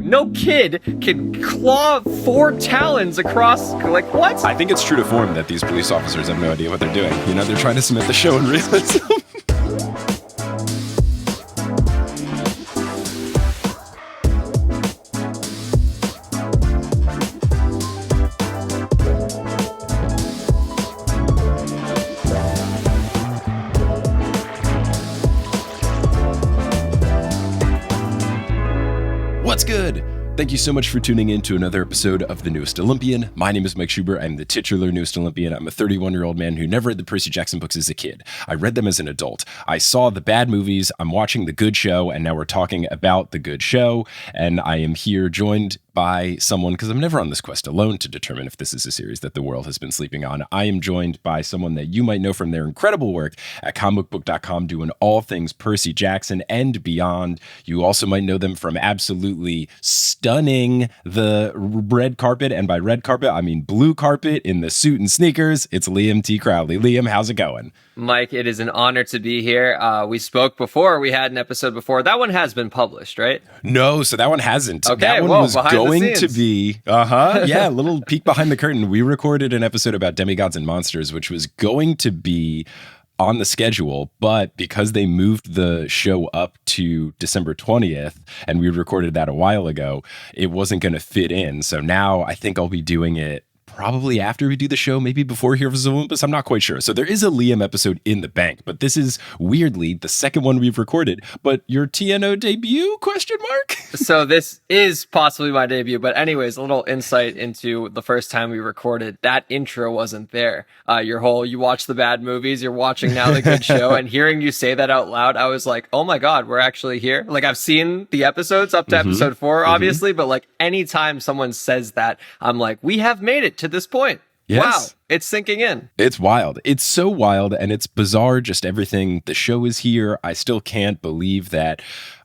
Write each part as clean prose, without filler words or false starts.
No kid can claw 4 talons across, like, what? I think it's true to form that these police officers have no idea what they're doing. You know, they're trying to cement the show in realism. What's good? Thank you so much for tuning in to another episode of The Newest Olympian. My name is Mike Schubert. I'm the titular Newest Olympian. I'm a 31-year-old man who never read the Percy Jackson books as a kid. I read them as an adult. I saw the bad movies, I'm watching the good show, and now we're talking about the good show. And I am here joined by someone, because I'm never on this quest alone to determine if this is a series that the world has been sleeping on. I am joined by someone that you might know from their incredible work at comicbook.com doing all things Percy Jackson and beyond. You also might know them from absolutely stunning the red carpet, and by red carpet, I mean blue carpet in the suit and sneakers. It's Liam T. Crowley. Liam, how's it going? Mike, it is an honor to be here. We spoke before. We had an episode before. That one has been published, right? No, so that one hasn't. Okay, that one whoa, was going to be, yeah, a little peek behind the curtain. We recorded an episode about demigods and monsters, which was going to be on the schedule, but because they moved the show up to December 20th, and we recorded that a while ago, it wasn't going to fit in. So now I think I'll be doing it probably after we do the show, maybe before Heroes of Olympus. I'm not quite sure. So there is a Liam episode in the bank, but this is weirdly the second one we've recorded. But your TNO debut, question mark? So this is possibly my debut, but anyways, a little insight into the first time we recorded. That intro wasn't there. You watch the bad movies, you're watching now the good show, and hearing you say that out loud, I was like, oh my God, we're actually here. Like, I've seen the episodes up to episode 4, obviously, but like anytime someone says that, I'm like, we have made it to this point. Yes. Wow, it's sinking in. It's wild. It's so wild, and it's bizarre, just everything. The show is here. I still can't believe that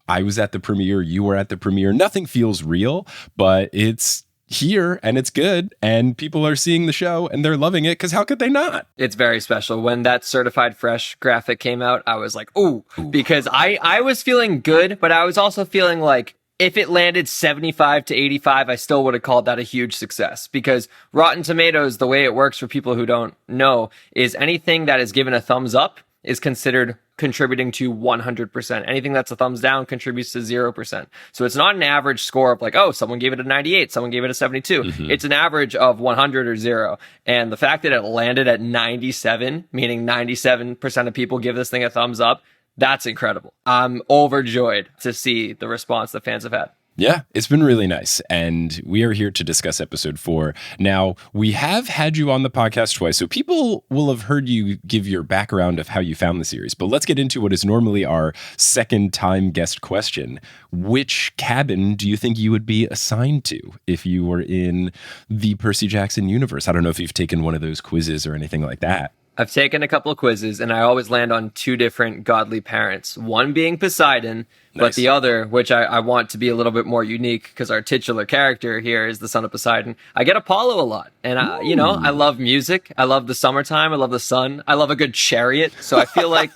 I was at the premiere, you were at the premiere. Nothing feels real, but it's here, and it's good, and people are seeing the show, and they're loving it, because how could they not? It's very special. When that certified fresh graphic came out, I was like, ooh. Because I was feeling good, but I was also feeling like, if it landed 75 to 85, I still would have called that a huge success, because Rotten Tomatoes, the way it works for people who don't know, is anything that is given a thumbs up is considered contributing to 100%. Anything that's a thumbs down contributes to 0%. So it's not an average score of like, oh, someone gave it a 98, someone gave it a 72. It's an average of 100 or 0. And the fact that it landed at 97, meaning 97% of people give this thing a thumbs up, that's incredible. I'm overjoyed to see the response that fans have had. Yeah, it's been really nice, and we are here to discuss episode 4. Now, we have had you on the podcast twice, so people will have heard you give your background of how you found the series, but let's get into what is normally our second-time guest question. Which cabin do you think you would be assigned to if you were in the Percy Jackson universe? I don't know if you've taken one of those quizzes or anything like that. I've taken a couple of quizzes, and I always land on 2 different godly parents. One being Poseidon, but the other, which I want to be a little bit more unique, because our titular character here is the son of Poseidon. I get Apollo a lot. And, I love music. I love the summertime. I love the sun. I love a good chariot. So I feel like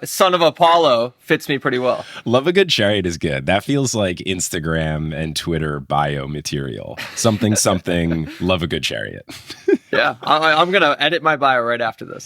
son of Apollo fits me pretty well. Love a good chariot is good. That feels like Instagram and Twitter bio material. Something, love a good chariot. Yeah, I'm going to edit my bio right after this.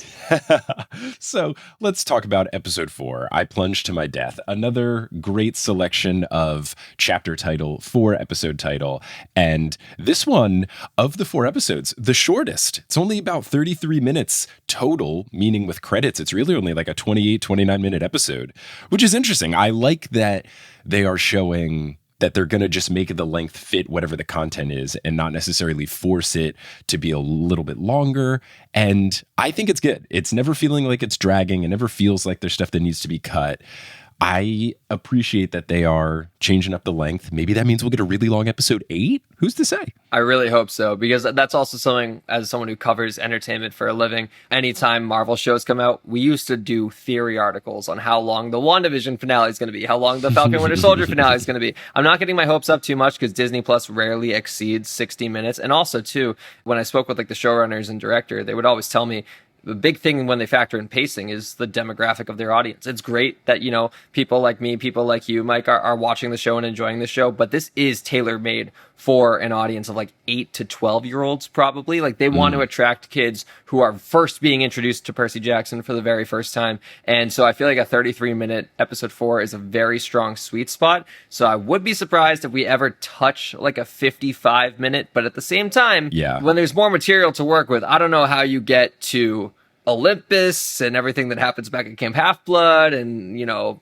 So let's talk about episode 4, I Plunge to My Death. Another great selection of chapter title for episode title. And this one, of the 4 episodes, the shortest. It's only about 33 minutes total, meaning with credits, it's really only like a 28, 29-minute episode, which is interesting. I like that they are showing that they're going to just make the length fit whatever the content is and not necessarily force it to be a little bit longer. And I think it's good. It's never feeling like it's dragging. It never feels like there's stuff that needs to be cut. I appreciate that they are changing up the length. Maybe that means we'll get a really long episode 8. Who's to say? I really hope so, because that's also something, as someone who covers entertainment for a living, anytime Marvel shows come out, we used to do theory articles on how long the WandaVision finale is going to be, how long the Falcon Winter Soldier finale is going to be. I'm not getting my hopes up too much, because Disney Plus rarely exceeds 60 minutes. And also, too, when I spoke with like the showrunners and director, they would always tell me, the big thing when they factor in pacing is the demographic of their audience. It's great that, people like me, people like you, Mike, are watching the show and enjoying the show, but this is tailor-made for an audience of like 8 to 12-year-olds, probably. Like, they want to attract kids who are first being introduced to Percy Jackson for the very first time. And so I feel like a 33-minute episode 4 is a very strong sweet spot. So I would be surprised if we ever touch like a 55-minute, but at the same time, when there's more material to work with, I don't know how you get to Olympus and everything that happens back at Camp Half-Blood and,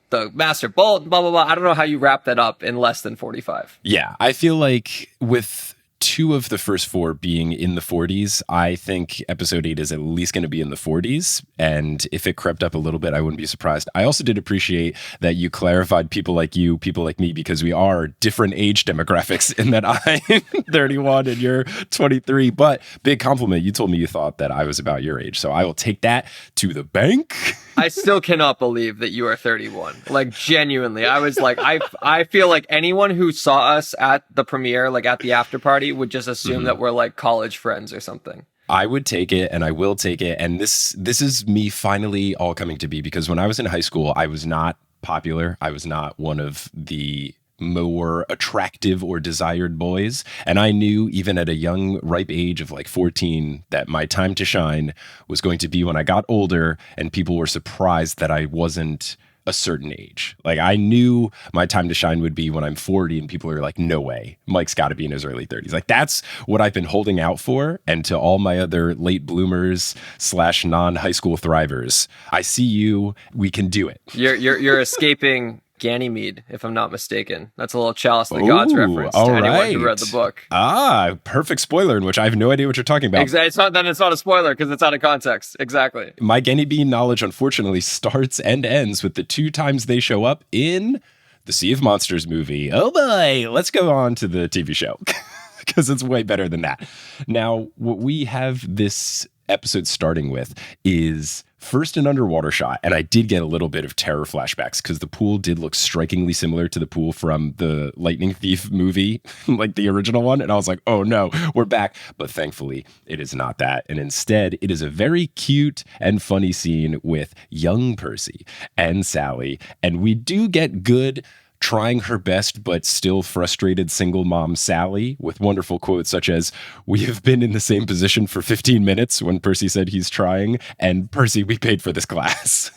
the Master Bolt, blah, blah, blah. I don't know how you wrap that up in less than 45. Yeah, I feel like with 2 of the first 4 being in the 40s, I think episode 8 is at least going to be in the 40s. And if it crept up a little bit, I wouldn't be surprised. I also did appreciate that you clarified people like you, people like me, because we are different age demographics in that I'm 31 and you're 23. But big compliment. You told me you thought that I was about your age. So I will take that to the bank. I still cannot believe that you are 31. Like, genuinely. I was like, I feel like anyone who saw us at the premiere, like at the after party, would just assume that we're like college friends or something. I would take it, and I will take it. And this is me finally all coming to be, because when I was in high school, I was not popular. I was not one of the more attractive or desired boys. And I knew even at a young, ripe age of like 14 that my time to shine was going to be when I got older and people were surprised that I wasn't a certain age. Like, I knew my time to shine would be when I'm 40 and people are like, no way, Mike's got to be in his early 30s. Like, that's what I've been holding out for. And to all my other late bloomers / non-high school thrivers, I see you. We can do it. You're escaping Ganymede, if I'm not mistaken. That's a little Chalice of the Gods reference to anyone who read the book. Ah, perfect spoiler, in which I have no idea what you're talking about. It's not a spoiler because it's out of context. Exactly. My Ganymede knowledge, unfortunately, starts and ends with the 2 times they show up in the Sea of Monsters movie. Oh boy, let's go on to the TV show because it's way better than that. Now, what we have this episode starting with is first an underwater shot, and I did get a little bit of terror flashbacks because the pool did look strikingly similar to the pool from the Lightning Thief movie, like the original one, and I was like, oh no, we're back. But thankfully, it is not that, and instead, it is a very cute and funny scene with young Percy and Sally, and we do get good trying her best but still frustrated single mom Sally with wonderful quotes such as, "We have been in the same position for 15 minutes," when Percy said he's trying, and "Percy, we paid for this class."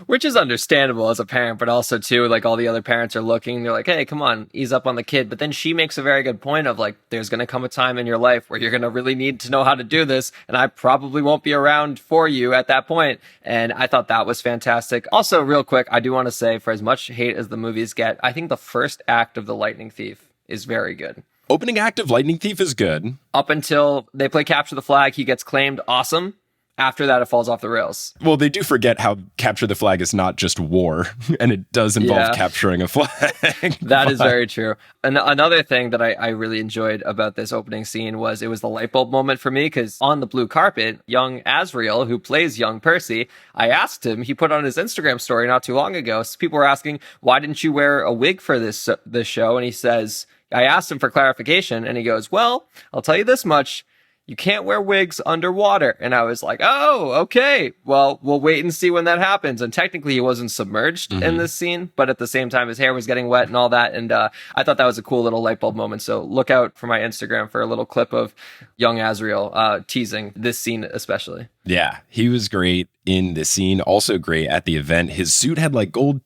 Which is understandable as a parent, but also too, like, all the other parents are looking, they're like, hey, come on, ease up on the kid. But then she makes a very good point of like, there's going to come a time in your life where you're going to really need to know how to do this. And I probably won't be around for you at that point. And I thought that was fantastic. Also, real quick, I do want to say, for as much hate as the movies get, I think the first act of The Lightning Thief is very good. Opening act of Lightning Thief is good. Up until they play Capture the Flag, he gets claimed. Awesome. After that, it falls off the rails. Well, they do forget how Capture the Flag is not just war, and it does involve capturing a flag. That is very true. And another thing that I really enjoyed about this opening scene was it was the light bulb moment for me, because on the blue carpet, young Asriel, who plays young Percy, I asked him, he put on his Instagram story not too long ago, so people were asking, why didn't you wear a wig for this show? And he says, I asked him for clarification, and he goes, well, I'll tell you this much. You can't wear wigs underwater. And I was like, oh, okay. Well, we'll wait and see when that happens. And technically he wasn't submerged in this scene, but at the same time, his hair was getting wet and all that. And I thought that was a cool little light bulb moment. So look out for my Instagram for a little clip of young Asriel teasing this scene especially. Yeah, he was great in the scene. Also great at the event. His suit had like gold,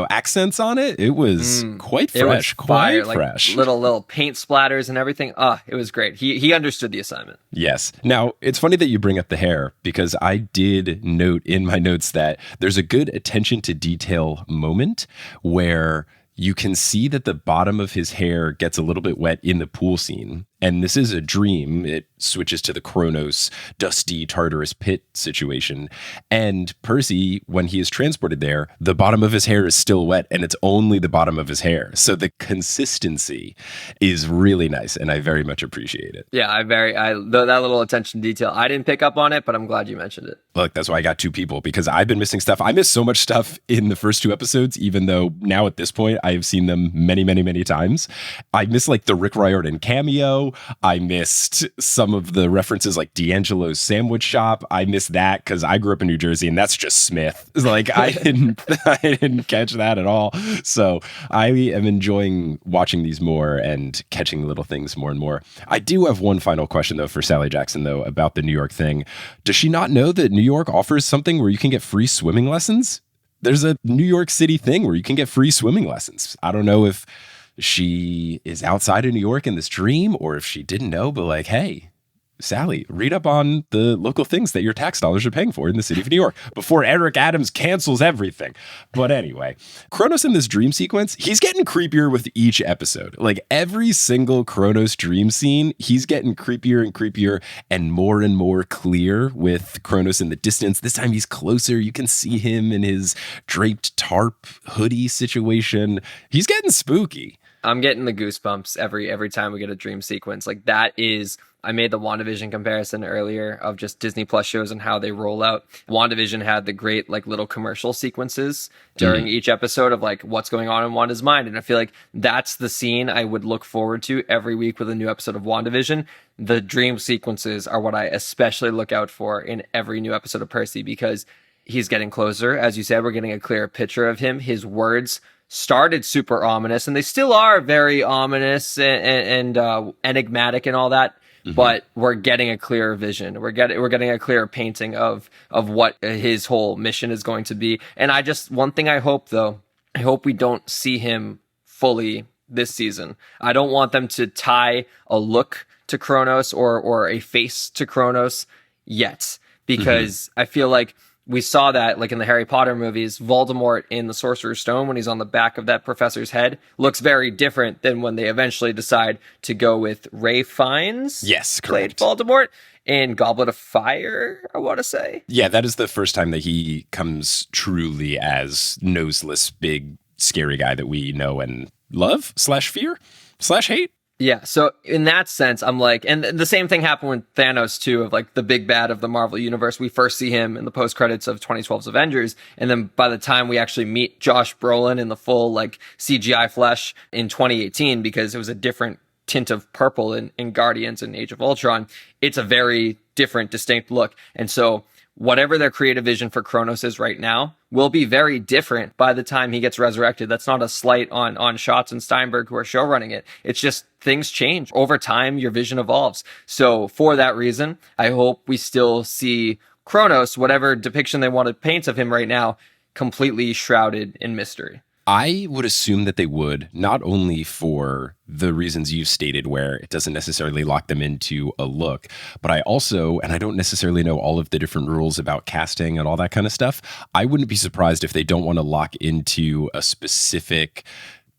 accents on it. It was quite fresh. It was fire, quite fresh. Like little paint splatters and everything. It was great. He understood the assignment. Yes. Now, it's funny that you bring up the hair, because I did note in my notes that there's a good attention to detail moment where you can see that the bottom of his hair gets a little bit wet in the pool scene. And this is a dream. It switches to the Kronos, dusty Tartarus pit situation. And Percy, when he is transported there, the bottom of his hair is still wet, and it's only the bottom of his hair. So the consistency is really nice, and I very much appreciate it. Yeah, that little attention to detail, I didn't pick up on it, but I'm glad you mentioned it. Look, that's why I got 2 people, because I've been missing stuff. I missed so much stuff in the first 2 episodes, even though now at this point I have seen them many, many, many times. I miss like the Rick Riordan cameo. Buffalo. I missed some of the references like D'Angelo's Sandwich Shop. I missed that because I grew up in New Jersey and that's just Smith. Like I didn't catch that at all. So I am enjoying watching these more and catching little things more and more. I do have one final question though for Sally Jackson though about the New York thing. Does she not know that New York offers something where you can get free swimming lessons? There's a New York City thing where you can get free swimming lessons. I don't know if she is outside of New York in this dream or if she didn't know, but like, hey, Sally, read up on the local things that your tax dollars are paying for in the city of New York before Eric Adams cancels everything. But anyway, Kronos in this dream sequence, he's getting creepier with each episode. Like every single Kronos dream scene, he's getting creepier and more clear with Kronos in the distance. This time he's closer. You can see him in his draped tarp hoodie situation. He's getting spooky. I'm getting the goosebumps every time we get a dream sequence. Like that is, I made the WandaVision comparison earlier of just Disney Plus shows and how they roll out. WandaVision had the great like little commercial sequences during each episode of like what's going on in Wanda's mind. And I feel like that's the scene I would look forward to every week with a new episode of WandaVision. The dream sequences are what I especially look out for in every new episode of Percy because he's getting closer. As you said, we're getting a clearer picture of him. His words started super ominous and they still are very ominous and enigmatic and all that. But we're getting a clearer vision. We're getting a clearer painting of what his whole mission is going to be. And one thing I hope though, I hope we don't see him fully this season. I don't want them to tie a look to Kronos or a face to Kronos yet, because I feel like we saw that like in the Harry Potter movies, Voldemort in the Sorcerer's Stone, when he's on the back of that professor's head, looks very different than when they eventually decide to go with Ralph Fiennes. Yes, played correct. Voldemort in Goblet of Fire, I want to say. Yeah, that is the first time that he comes truly as noseless, big, scary guy that we know and love /fear/hate. Yeah, so in that sense, I'm like, and the same thing happened with Thanos too, of like the big bad of the Marvel Universe. We first see him in the post-credits of 2012's Avengers, and then by the time we actually meet Josh Brolin in the full like CGI flesh in 2018, because it was a different tint of purple in Guardians and Age of Ultron, it's a very different, distinct look. And so whatever their creative vision for Kronos is right now will be very different by the time he gets resurrected. That's not a slight on Schatz and Steinberg who are show running it. It's just things change. Over time, your vision evolves. So for that reason, I hope we still see Kronos, whatever depiction they want to paint of him right now, completely shrouded in mystery. I would assume that they would, not only for the reasons you've stated where it doesn't necessarily lock them into a look, but I also, and I don't necessarily know all of the different rules about casting and all that kind of stuff, I wouldn't be surprised if they don't want to lock into a specific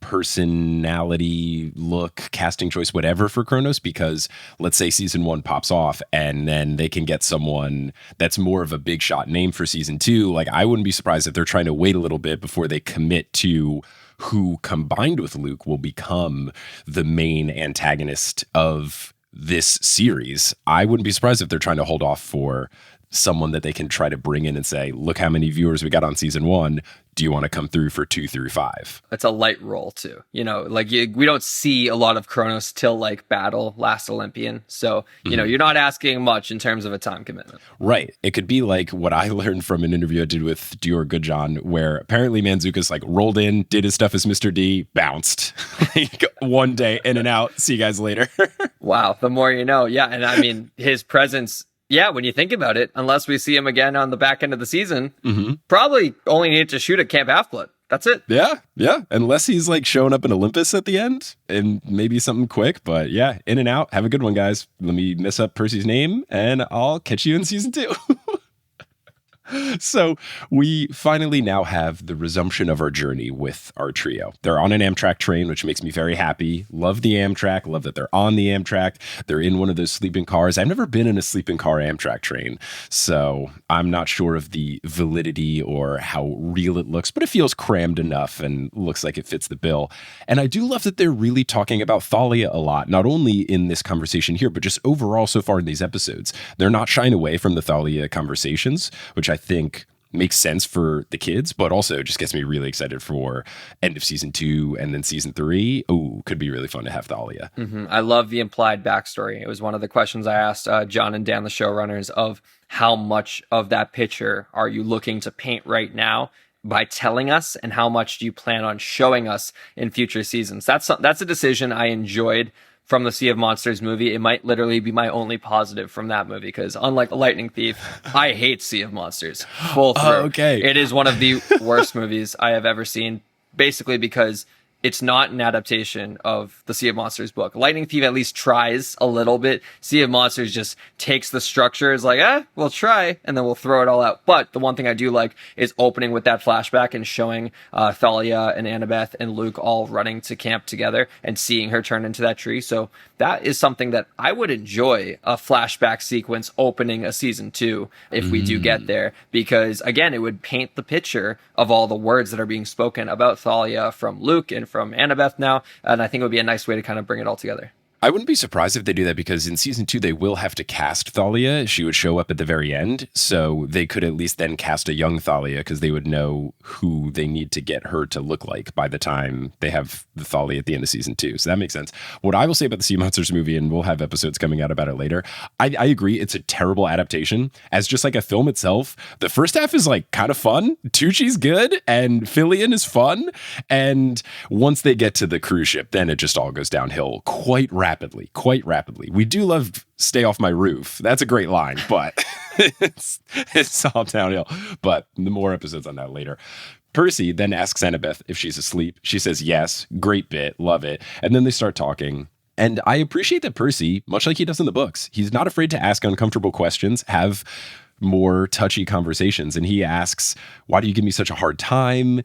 personality, look, casting choice, whatever for Kronos, because let's say season 1 pops off and then they can get someone that's more of a big shot name for season 2. Like I wouldn't be surprised if they're trying to wait a little bit before they commit to who combined with Luke will become the main antagonist of this series. I wouldn't be surprised if they're trying to hold off for someone that they can try to bring in and say, look how many viewers we got on season 1. Do you want to come through for 2 through 5? It's a light roll too. You know, like we don't see a lot of Kronos till like Battle, Last Olympian. So, you know, you're not asking much in terms of a time commitment. Right. It could be like what I learned from an interview I did with Dior Goodjohn, where apparently Mantzoukas like rolled in, did his stuff as Mr. D, bounced. Like one day in and out. See you guys later. Wow. The more you know. Yeah. And I mean, his presence, yeah, when you think about it, unless we see him again on the back end of the season, probably only need to shoot at Camp Half-Blood. That's it. Yeah. Unless he's like showing up in Olympus at the end and maybe something quick. But yeah, in and out. Have a good one, guys. Let me mess up Percy's name and I'll catch you in season 2. So we finally now have the resumption of our journey with our trio. They're on an Amtrak train, which makes me very happy. Love the Amtrak. Love that they're on the Amtrak. They're in one of those sleeping cars. I've never been in a sleeping car Amtrak train, so I'm not sure of the validity or how real it looks, but it feels crammed enough and looks like it fits the bill. And I do love that they're really talking about Thalia a lot, not only in this conversation here, but just overall so far in these episodes. They're not shying away from the Thalia conversations, which I think makes sense for the kids, but also just gets me really excited for end of season 2 and then season 3. Oh, could be really fun to have Thalia. I love the implied backstory. It was one of the questions I asked John and Dan, the showrunners, of how much of that picture are you looking to paint right now by telling us, and how much do you plan on showing us in future seasons? That's a decision I enjoyed from the Sea of Monsters movie. It might literally be my only positive from that movie, because unlike The Lightning Thief, I hate Sea of Monsters full through. Okay. It is one of the worst movies I have ever seen, basically because it's not an adaptation of the Sea of Monsters book. Lightning Thief at least tries a little bit. Sea of Monsters just takes the structure, is like, we'll try, and then we'll throw it all out. But the one thing I do like is opening with that flashback and showing Thalia and Annabeth and Luke all running to camp together and seeing her turn into that tree. So that is something that I would enjoy, a flashback sequence opening a season 2 if we do get there, because again, it would paint the picture of all the words that are being spoken about Thalia from Luke and from Annabeth now, and I think it would be a nice way to kind of bring it all together. I wouldn't be surprised if they do that, because in season 2, they will have to cast Thalia. She would show up at the very end. So they could at least then cast a young Thalia, because they would know who they need to get her to look like by the time they have the Thalia at the end of season 2. So that makes sense. What I will say about the Sea Monsters movie, and we'll have episodes coming out about it later, I agree it's a terrible adaptation. As just like a film itself, the first half is like kind of fun. Tucci's good and Fillion is fun. And once they get to the cruise ship, then it just all goes downhill quite rapidly. We do love "Stay Off My Roof." That's a great line, but it's all downhill. But the more episodes on that later. Percy then asks Annabeth if she's asleep. She says yes. Great bit. Love it. And then they start talking. And I appreciate that Percy, much like he does in the books, he's not afraid to ask uncomfortable questions, have more touchy conversations. And he asks, why do you give me such a hard time?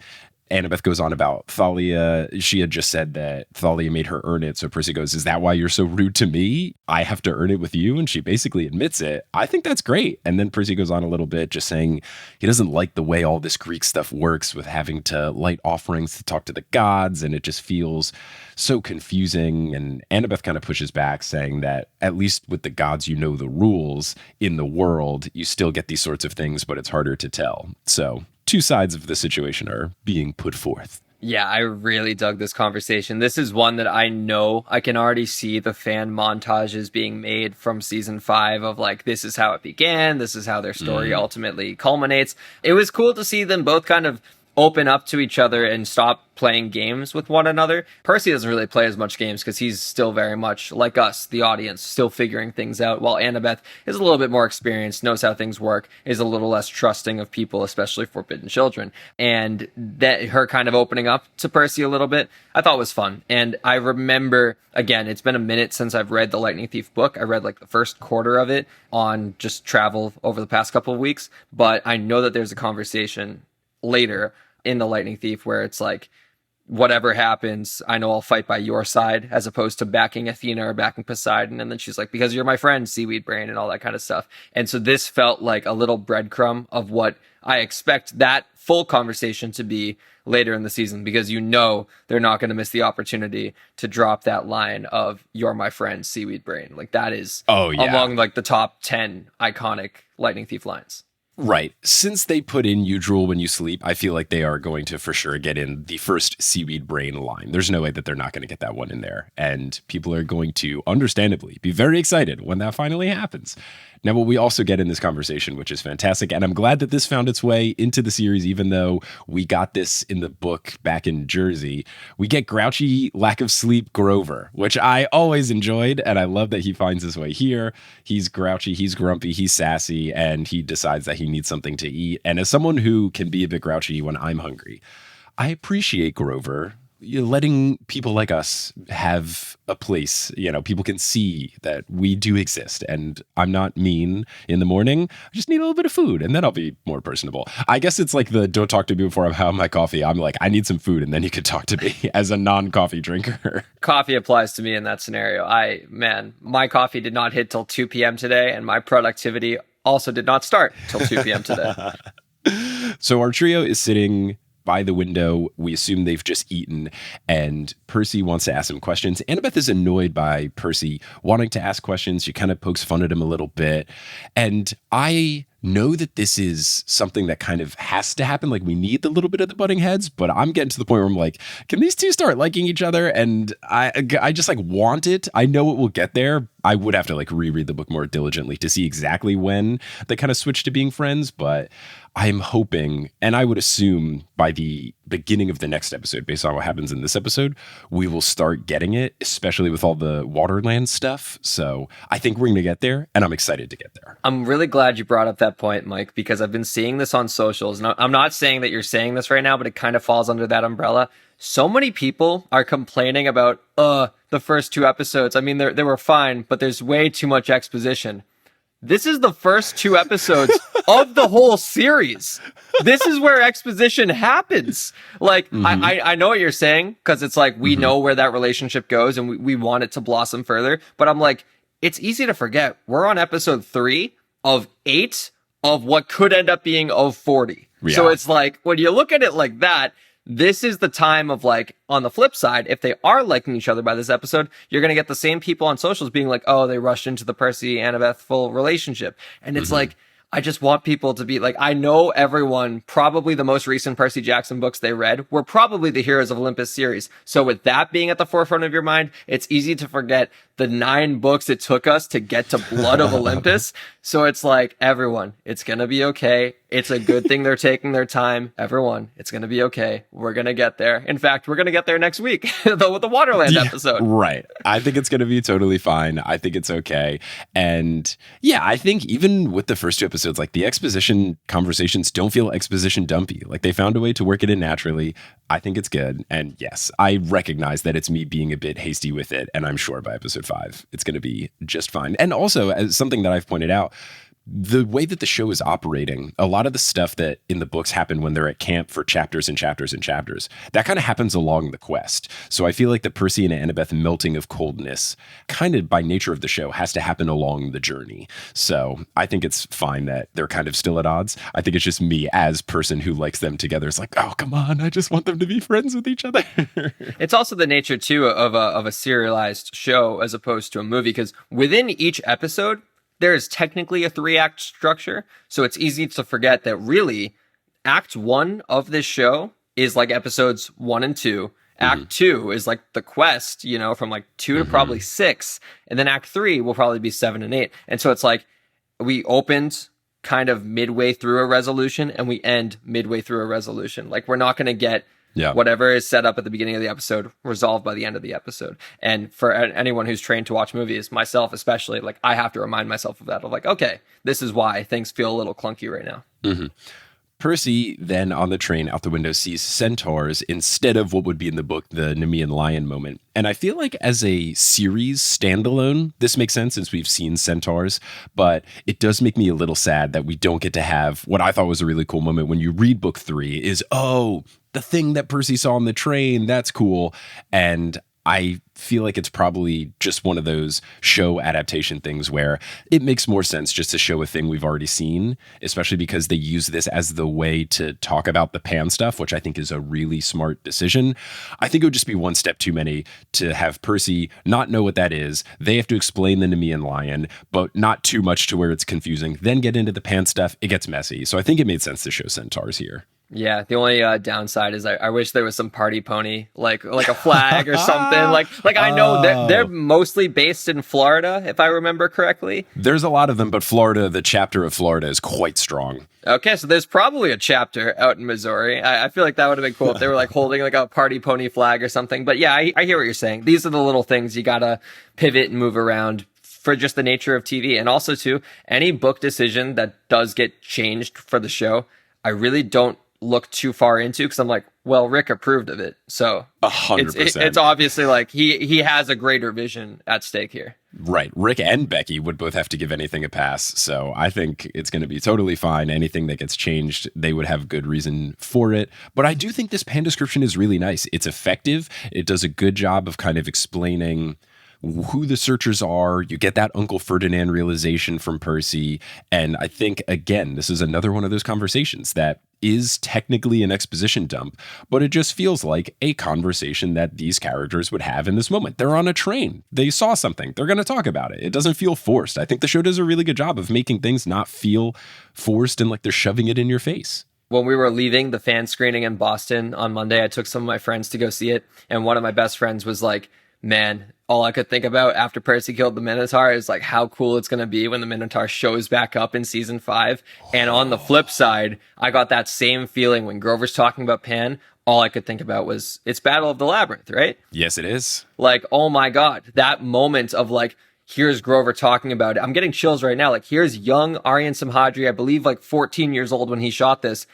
Annabeth goes on about Thalia. She had just said that Thalia made her earn it. So Percy goes, is that why you're so rude to me? I have to earn it with you. And she basically admits it. I think that's great. And then Percy goes on a little bit just saying he doesn't like the way all this Greek stuff works with having to light offerings to talk to the gods. And it just feels so confusing. And Annabeth kind of pushes back, saying that at least with the gods, you know the rules. In the world, you still get these sorts of things, but it's harder to tell. So two sides of the situation are being put forth. Yeah, I really dug this conversation. This is one that I know I can already see the fan montages being made from season 5 of like, this is how it began. This is how their story ultimately culminates. It was cool to see them both kind of open up to each other and stop playing games with one another. Percy doesn't really play as much games because he's still very much like us, the audience, still figuring things out, while Annabeth is a little bit more experienced, knows how things work, is a little less trusting of people, especially forbidden children. And that her kind of opening up to Percy a little bit, I thought was fun. And I remember, again, it's been a minute since I've read the Lightning Thief book. I read like the first quarter of it on just travel over the past couple of weeks, but I know that there's a conversation later in the Lightning Thief where it's like, whatever happens, I know I'll fight by your side, as opposed to backing Athena or backing Poseidon. And then she's like, because you're my friend, Seaweed Brain, and all that kind of stuff. And so this felt like a little breadcrumb of what I expect that full conversation to be later in the season, because you know they're not going to miss the opportunity to drop that line of "you're my friend, Seaweed Brain." Like that is among like the top 10 iconic Lightning Thief lines. Right. Since they put in "you drool when you sleep," I feel like they are going to for sure get in the first Seaweed Brain line. There's no way that they're not going to get that one in there. And people are going to, understandably, be very excited when that finally happens. Now, what we also get in this conversation, which is fantastic, and I'm glad that this found its way into the series, even though we got this in the book back in Jersey, we get grouchy, lack of sleep Grover, which I always enjoyed, and I love that he finds his way here. He's grouchy, he's grumpy, he's sassy, and he decides that he needs something to eat. And as someone who can be a bit grouchy when I'm hungry, I appreciate Grover letting people like us have a place. You know, people can see that we do exist, and I'm not mean in the morning. I just need a little bit of food, and then I'll be more personable. I guess it's like the "don't talk to me before I've had my coffee." I'm like, I need some food, and then you could talk to me as a non-coffee drinker. Coffee applies to me in that scenario. My coffee did not hit till 2 p.m. today, and my productivity also did not start till 2 p.m. today. So our trio is sitting by the window. We assume they've just eaten, and Percy wants to ask some questions. Annabeth is annoyed by Percy wanting to ask questions. She kind of pokes fun at him a little bit. And I know that this is something that kind of has to happen. Like, we need the little bit of the butting heads, but I'm getting to the point where I'm like, can these two start liking each other? And I just like want it. I know it will get there. I would have to like reread the book more diligently to see exactly when they kind of switch to being friends, but I'm hoping, and I would assume by the beginning of the next episode, based on what happens in this episode, we will start getting it, especially with all the Waterland stuff. So I think we're going to get there, and I'm excited to get there. I'm really glad you brought up that point, Mike, because I've been seeing this on socials. And I'm not saying that you're saying this right now, but it kind of falls under that umbrella. So many people are complaining about the first 2 episodes. I mean, they were fine, but there's way too much exposition. This is the first 2 episodes of the whole series. This is where exposition happens. Like, I know what you're saying, because it's like, we know where that relationship goes and we want it to blossom further. But I'm like, it's easy to forget. We're on episode 3 of 8 of what could end up being of 40. Yeah. So it's like, when you look at it like that, this is the time of like, on the flip side, if they are liking each other by this episode, you're going to get the same people on socials being like, oh, they rushed into the Percy Annabeth full relationship. And it's like, I just want people to be like, I know everyone, probably the most recent Percy Jackson books they read were probably the Heroes of Olympus series. So with that being at the forefront of your mind, it's easy to forget the 9 books it took us to get to Blood of Olympus. So it's like, everyone, it's going to be okay. It's a good thing they're taking their time. Everyone, it's going to be okay. We're going to get there. In fact, we're going to get there next week with the Waterland episode. Right. I think it's going to be totally fine. I think it's okay. And yeah, I think even with the first 2 episodes, like the exposition conversations don't feel exposition dumpy. Like they found a way to work it in naturally. I think it's good. And yes, I recognize that it's me being a bit hasty with it. And I'm sure by episode 5, it's going to be just fine. And also, as something that I've pointed out, the way that the show is operating, a lot of the stuff that in the books happen when they're at camp for chapters and chapters and chapters, that kind of happens along the quest. So I feel like the Percy and Annabeth melting of coldness, kind of by nature of the show, has to happen along the journey. So I think it's fine that they're kind of still at odds. I think it's just me as person who likes them together. It's like, oh, come on, I just want them to be friends with each other. It's also the nature, too, of a serialized show as opposed to a movie, because within each episode, there is technically a 3-act structure, so it's easy to forget that really Act 1 of this show is like episodes 1 and 2. Act 2 is like the quest, you know, from like 2 to probably 6. And then Act 3 will probably be 7 and 8. And so it's like we opened kind of midway through a resolution and we end midway through a resolution. Like, we're not going to get whatever is set up at the beginning of the episode resolved by the end of the episode. And for anyone who's trained to watch movies, myself especially, like, I have to remind myself of that, of like, okay, this is why things feel a little clunky right now. Percy then on the train out the window sees centaurs instead of what would be in the book, the Nemean lion moment. And I feel like as a series standalone, this makes sense since we've seen centaurs, but it does make me a little sad that we don't get to have what I thought was a really cool moment when you read book 3 is, oh, the thing that Percy saw on the train, that's cool. And I feel like it's probably just one of those show adaptation things where it makes more sense just to show a thing we've already seen, especially because they use this as the way to talk about the Pan stuff, which I think is a really smart decision. I think it would just be one step too many to have Percy not know what that is. They have to explain the Nemean lion, but not too much to where it's confusing. Then get into the Pan stuff. It gets messy. So I think it made sense to show centaurs here. Yeah, the only downside is I wish there was some party pony, like a flag or something. Like I know they're mostly based in Florida, if I remember correctly. There's a lot of them, but Florida, the chapter of Florida is quite strong. Okay, so there's probably a chapter out in Missouri. I feel like that would have been cool if they were like holding like a party pony flag or something. But yeah, I hear what you're saying. These are the little things you gotta pivot and move around for just the nature of TV. And also too, any book decision that does get changed for the show, I really don't look too far into, because I'm like, well, Rick approved of it, so 100%. It's obviously like he has a greater vision at stake here. Right. Rick and Becky would both have to give anything a pass, so I think it's going to be totally fine. Anything that gets changed, they would have good reason for it. But I do think this Pan description is really nice. It's effective. It does a good job of kind of explaining who the searchers are. You get that Uncle Ferdinand realization from Percy. And I think, again, this is another one of those conversations that is technically an exposition dump, but it just feels like a conversation that these characters would have in this moment. They're on a train. They saw something. They're going to talk about it. It doesn't feel forced. I think the show does a really good job of making things not feel forced and like they're shoving it in your face. When we were leaving the fan screening in Boston on Monday, I took some of my friends to go see it. And one of my best friends was like, man, all I could think about after Percy killed the Minotaur is like how cool it's going to be when the Minotaur shows back up in season 5. And on the flip side, I got that same feeling when Grover's talking about Pan. All I could think about was it's Battle of the Labyrinth, right? Yes, it is. Like, oh my God, that moment of like, here's Grover talking about it. I'm getting chills right now. Like, here's young Aryan Samhadri, I believe like 14 years old when he shot this.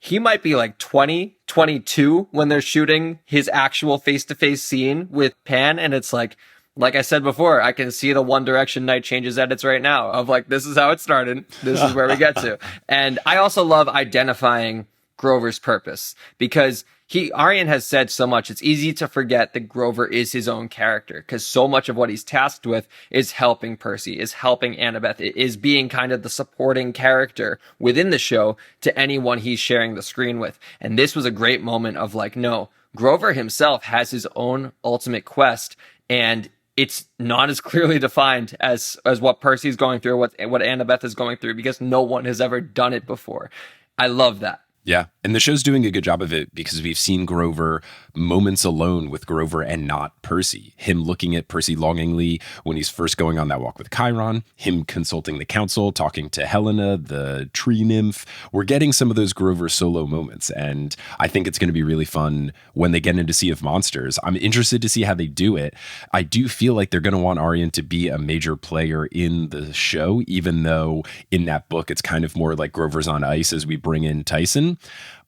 He might be like 20, 22 when they're shooting his actual face-to-face scene with Pan. And it's like I said before, I can see the One Direction Night Changes edits right now of like, this is how it started. This is where we get to. And I also love identifying Grover's purpose because Aryan has said so much. It's easy to forget that Grover is his own character because so much of what he's tasked with is helping Percy, is helping Annabeth, is being kind of the supporting character within the show to anyone he's sharing the screen with. And this was a great moment of like, no, Grover himself has his own ultimate quest and it's not as clearly defined as what Percy's going through, what Annabeth is going through because no one has ever done it before. I love that. Yeah. And the show's doing a good job of it because we've seen Grover moments alone with Grover and not Percy. Him looking at Percy longingly when he's first going on that walk with Chiron, him consulting the council, talking to Helena, the tree nymph. We're getting some of those Grover solo moments. And I think it's going to be really fun when they get into Sea of Monsters. I'm interested to see how they do it. I do feel like they're going to want Aryan to be a major player in the show, even though in that book, it's kind of more like Grover's on ice as we bring in Tyson.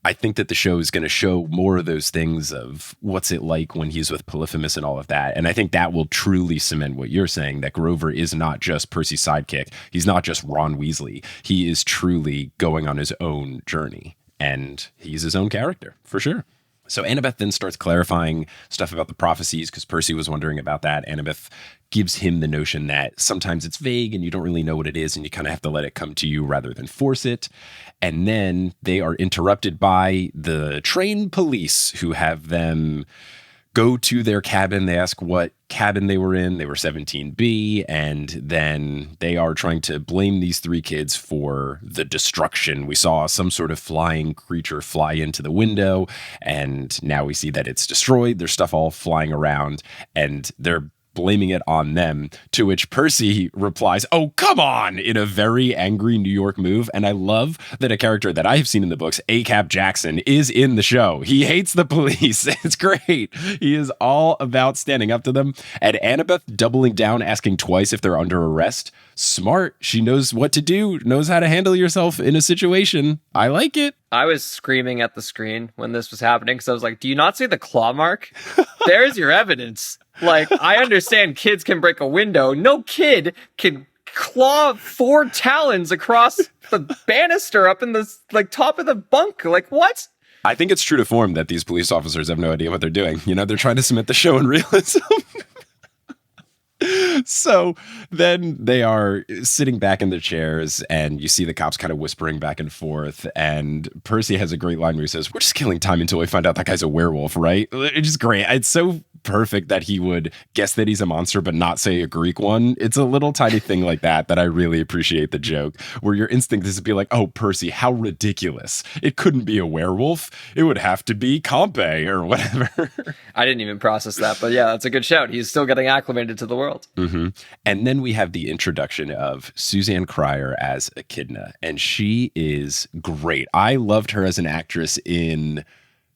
I think that the show is going to show more of those things of what's it like when he's with Polyphemus and all of that. And I think that will truly cement what you're saying, that Grover is not just Percy's sidekick. He's not just Ron Weasley. He is truly going on his own journey. And he's his own character, for sure. So Annabeth then starts clarifying stuff about the prophecies because Percy was wondering about that. Annabeth gives him the notion that sometimes it's vague and you don't really know what it is and you kind of have to let it come to you rather than force it. And then they are interrupted by the train police who have them go to their cabin. They ask what cabin they were in. They were 17B. And then they are trying to blame these 3 kids for the destruction. We saw some sort of flying creature fly into the window. And now we see that it's destroyed. There's stuff all flying around. And they're blaming it on them, to which Percy replies, "Oh, come on," in a very angry New York move. And I love that a character that I have seen in the books, A-Cap Jackson, is in the show. He hates the police. It's great. He is all about standing up to them. And Annabeth doubling down, asking twice if they're under arrest. Smart. She knows what to do, knows how to handle yourself in a situation. I like it. I was screaming at the screen when this was happening because I was like, do you not see the claw mark? There's your evidence. Like, I understand kids can break a window. No kid can claw 4 talons across the banister up in the like top of the bunk. Like, what? I think it's true to form that these police officers have no idea what they're doing. You know, they're trying to cement the show in realism. So then they are sitting back in their chairs and you see the cops kind of whispering back and forth. And Percy has a great line where he says, "We're just killing time until we find out that guy's a werewolf," right? It's just great. It's so perfect that he would guess that he's a monster but not say a Greek one. It's a little tiny thing like that I really appreciate the joke, where your instinct is to be like, "Oh, Percy, how ridiculous. It couldn't be a werewolf. It would have to be Campe or whatever." I didn't even process that, but yeah, that's a good shout. He's still getting acclimated to the world. Mm-hmm. And then we have the introduction of Suzanne Cryer as Echidna, and she is great. I loved her as an actress in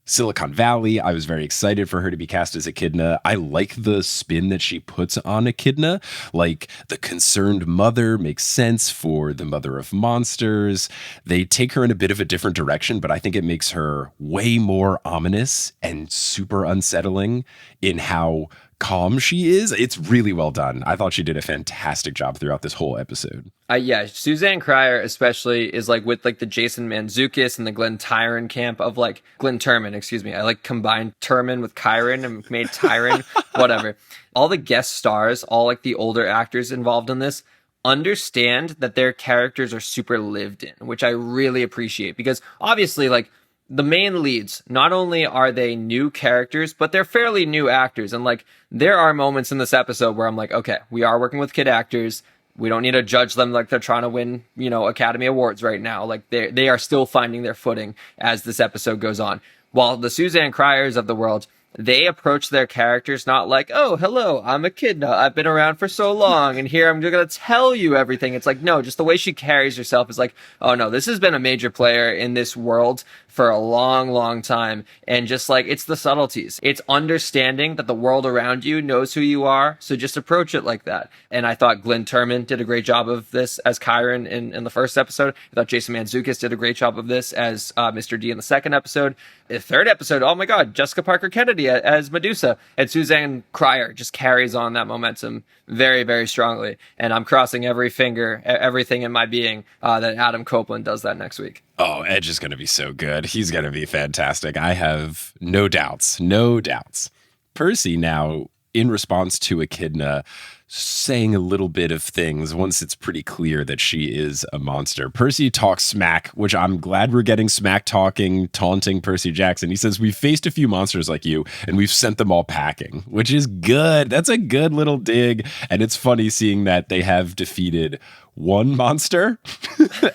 Silicon Valley. I was very excited for her to be cast as Echidna. I like the spin that she puts on Echidna. Like, the concerned mother makes sense for the mother of monsters. They take her in a bit of a different direction, but I think it makes her way more ominous and super unsettling in how calm she is. It's really well done. I thought she did a fantastic job throughout this whole episode. Yeah, Suzanne Cryer especially is like with like the Jason Mantzoukas and the Glenn Tyron camp of like Glenn Turman, excuse me. I like combined Turman with Chiron and made Tyron, whatever. All the guest stars, all like the older actors involved in this, understand that their characters are super lived in, which I really appreciate, because obviously, like, the main leads, not only are they new characters, but they're fairly new actors. And like, there are moments in this episode where I'm like, okay, we are working with kid actors. We don't need to judge them like they're trying to win, Academy Awards right now. Like, they are still finding their footing as this episode goes on. While the Suzanne Cryers of the world, they approach their characters not like, oh, hello, I'm Echidna. I've been around for so long, and here I'm going to tell you everything. It's like, no, just the way she carries herself is like, oh, no, this has been a major player in this world for a long, long time. And just like, it's the subtleties. It's understanding that the world around you knows who you are, so just approach it like that. And I thought Glenn Turman did a great job of this as Chiron in the first episode. I thought Jason Mantzoukas did a great job of this as Mr. D in the second episode. The third episode, oh my God, Jessica Parker Kennedy as Medusa, and Suzanne Cryer just carries on that momentum very, very strongly. And I'm crossing every finger, everything in my being, that Adam Copeland does that next week. Oh, Edge is going to be so good. He's going to be fantastic. I have no doubts. No doubts. Percy now, in response to Echidna saying a little bit of things once it's pretty clear that she is a monster, Percy talks smack, which I'm glad we're getting smack talking, taunting Percy Jackson. He says, we've faced a few monsters like you, and we've sent them all packing, which is good. That's a good little dig. And it's funny seeing that they have defeated one monster,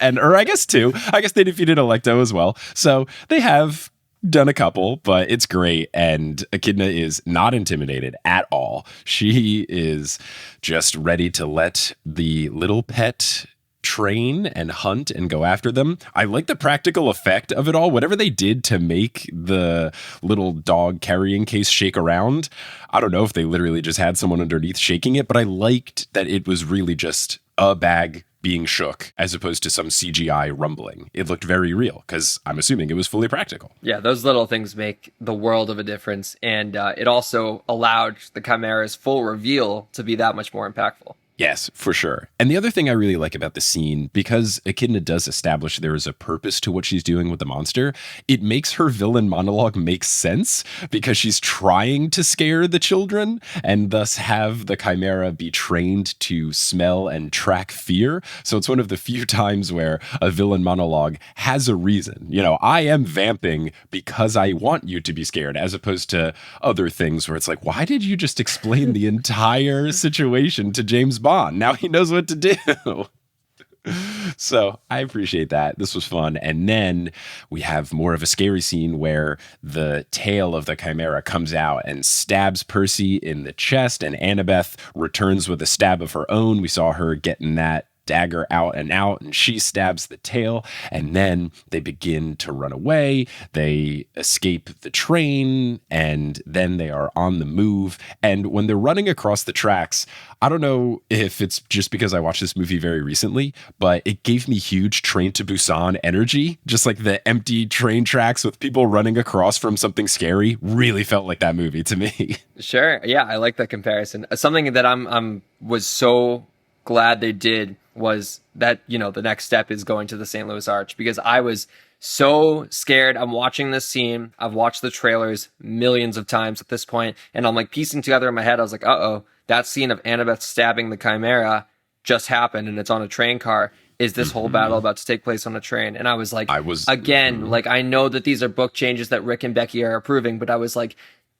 or I guess two. I guess they defeated Electo as well. So they have done a couple, but it's great. And Echidna is not intimidated at all. She is just ready to let the little pet train and hunt and go after them. I like the practical effect of it all. Whatever they did to make the little dog carrying case shake around, I don't know if they literally just had someone underneath shaking it, but I liked that it was really just a bag being shook as opposed to some CGI rumbling. It looked very real because I'm assuming it was fully practical. Yeah, those little things make the world of a difference. And it also allowed the Chimera's full reveal to be that much more impactful. Yes, for sure. And the other thing I really like about the scene, because Echidna does establish there is a purpose to what she's doing with the monster, it makes her villain monologue make sense because she's trying to scare the children and thus have the Chimera be trained to smell and track fear. So it's one of the few times where a villain monologue has a reason. I am vamping because I want you to be scared, as opposed to other things where it's like, why did you just explain the entire situation to James Bond? Now he knows what to do. So I appreciate that. This was fun. And then we have more of a scary scene where the tail of the Chimera comes out and stabs Percy in the chest, and Annabeth returns with a stab of her own. We saw her getting that dagger out, and she stabs the tail, and then they begin to run away. They escape the train, and then they are on the move. And when they're running across the tracks, I don't know if it's just because I watched this movie very recently, but it gave me huge Train to Busan energy. Just like the empty train tracks with people running across from something scary really felt like that movie to me. Sure. Yeah, I like that comparison. Something that I'm was so glad they did was that, the next step is going to the St. Louis Arch, because I was so scared. I'm watching this scene. I've watched the trailers millions of times at this point, and I'm like piecing together in my head. I was like, uh-oh, that scene of Annabeth stabbing the Chimera just happened, and it's on a train car. Is this whole battle about to take place on a train? And I was like, I know that these are book changes that Rick and Becky are approving, but I was like,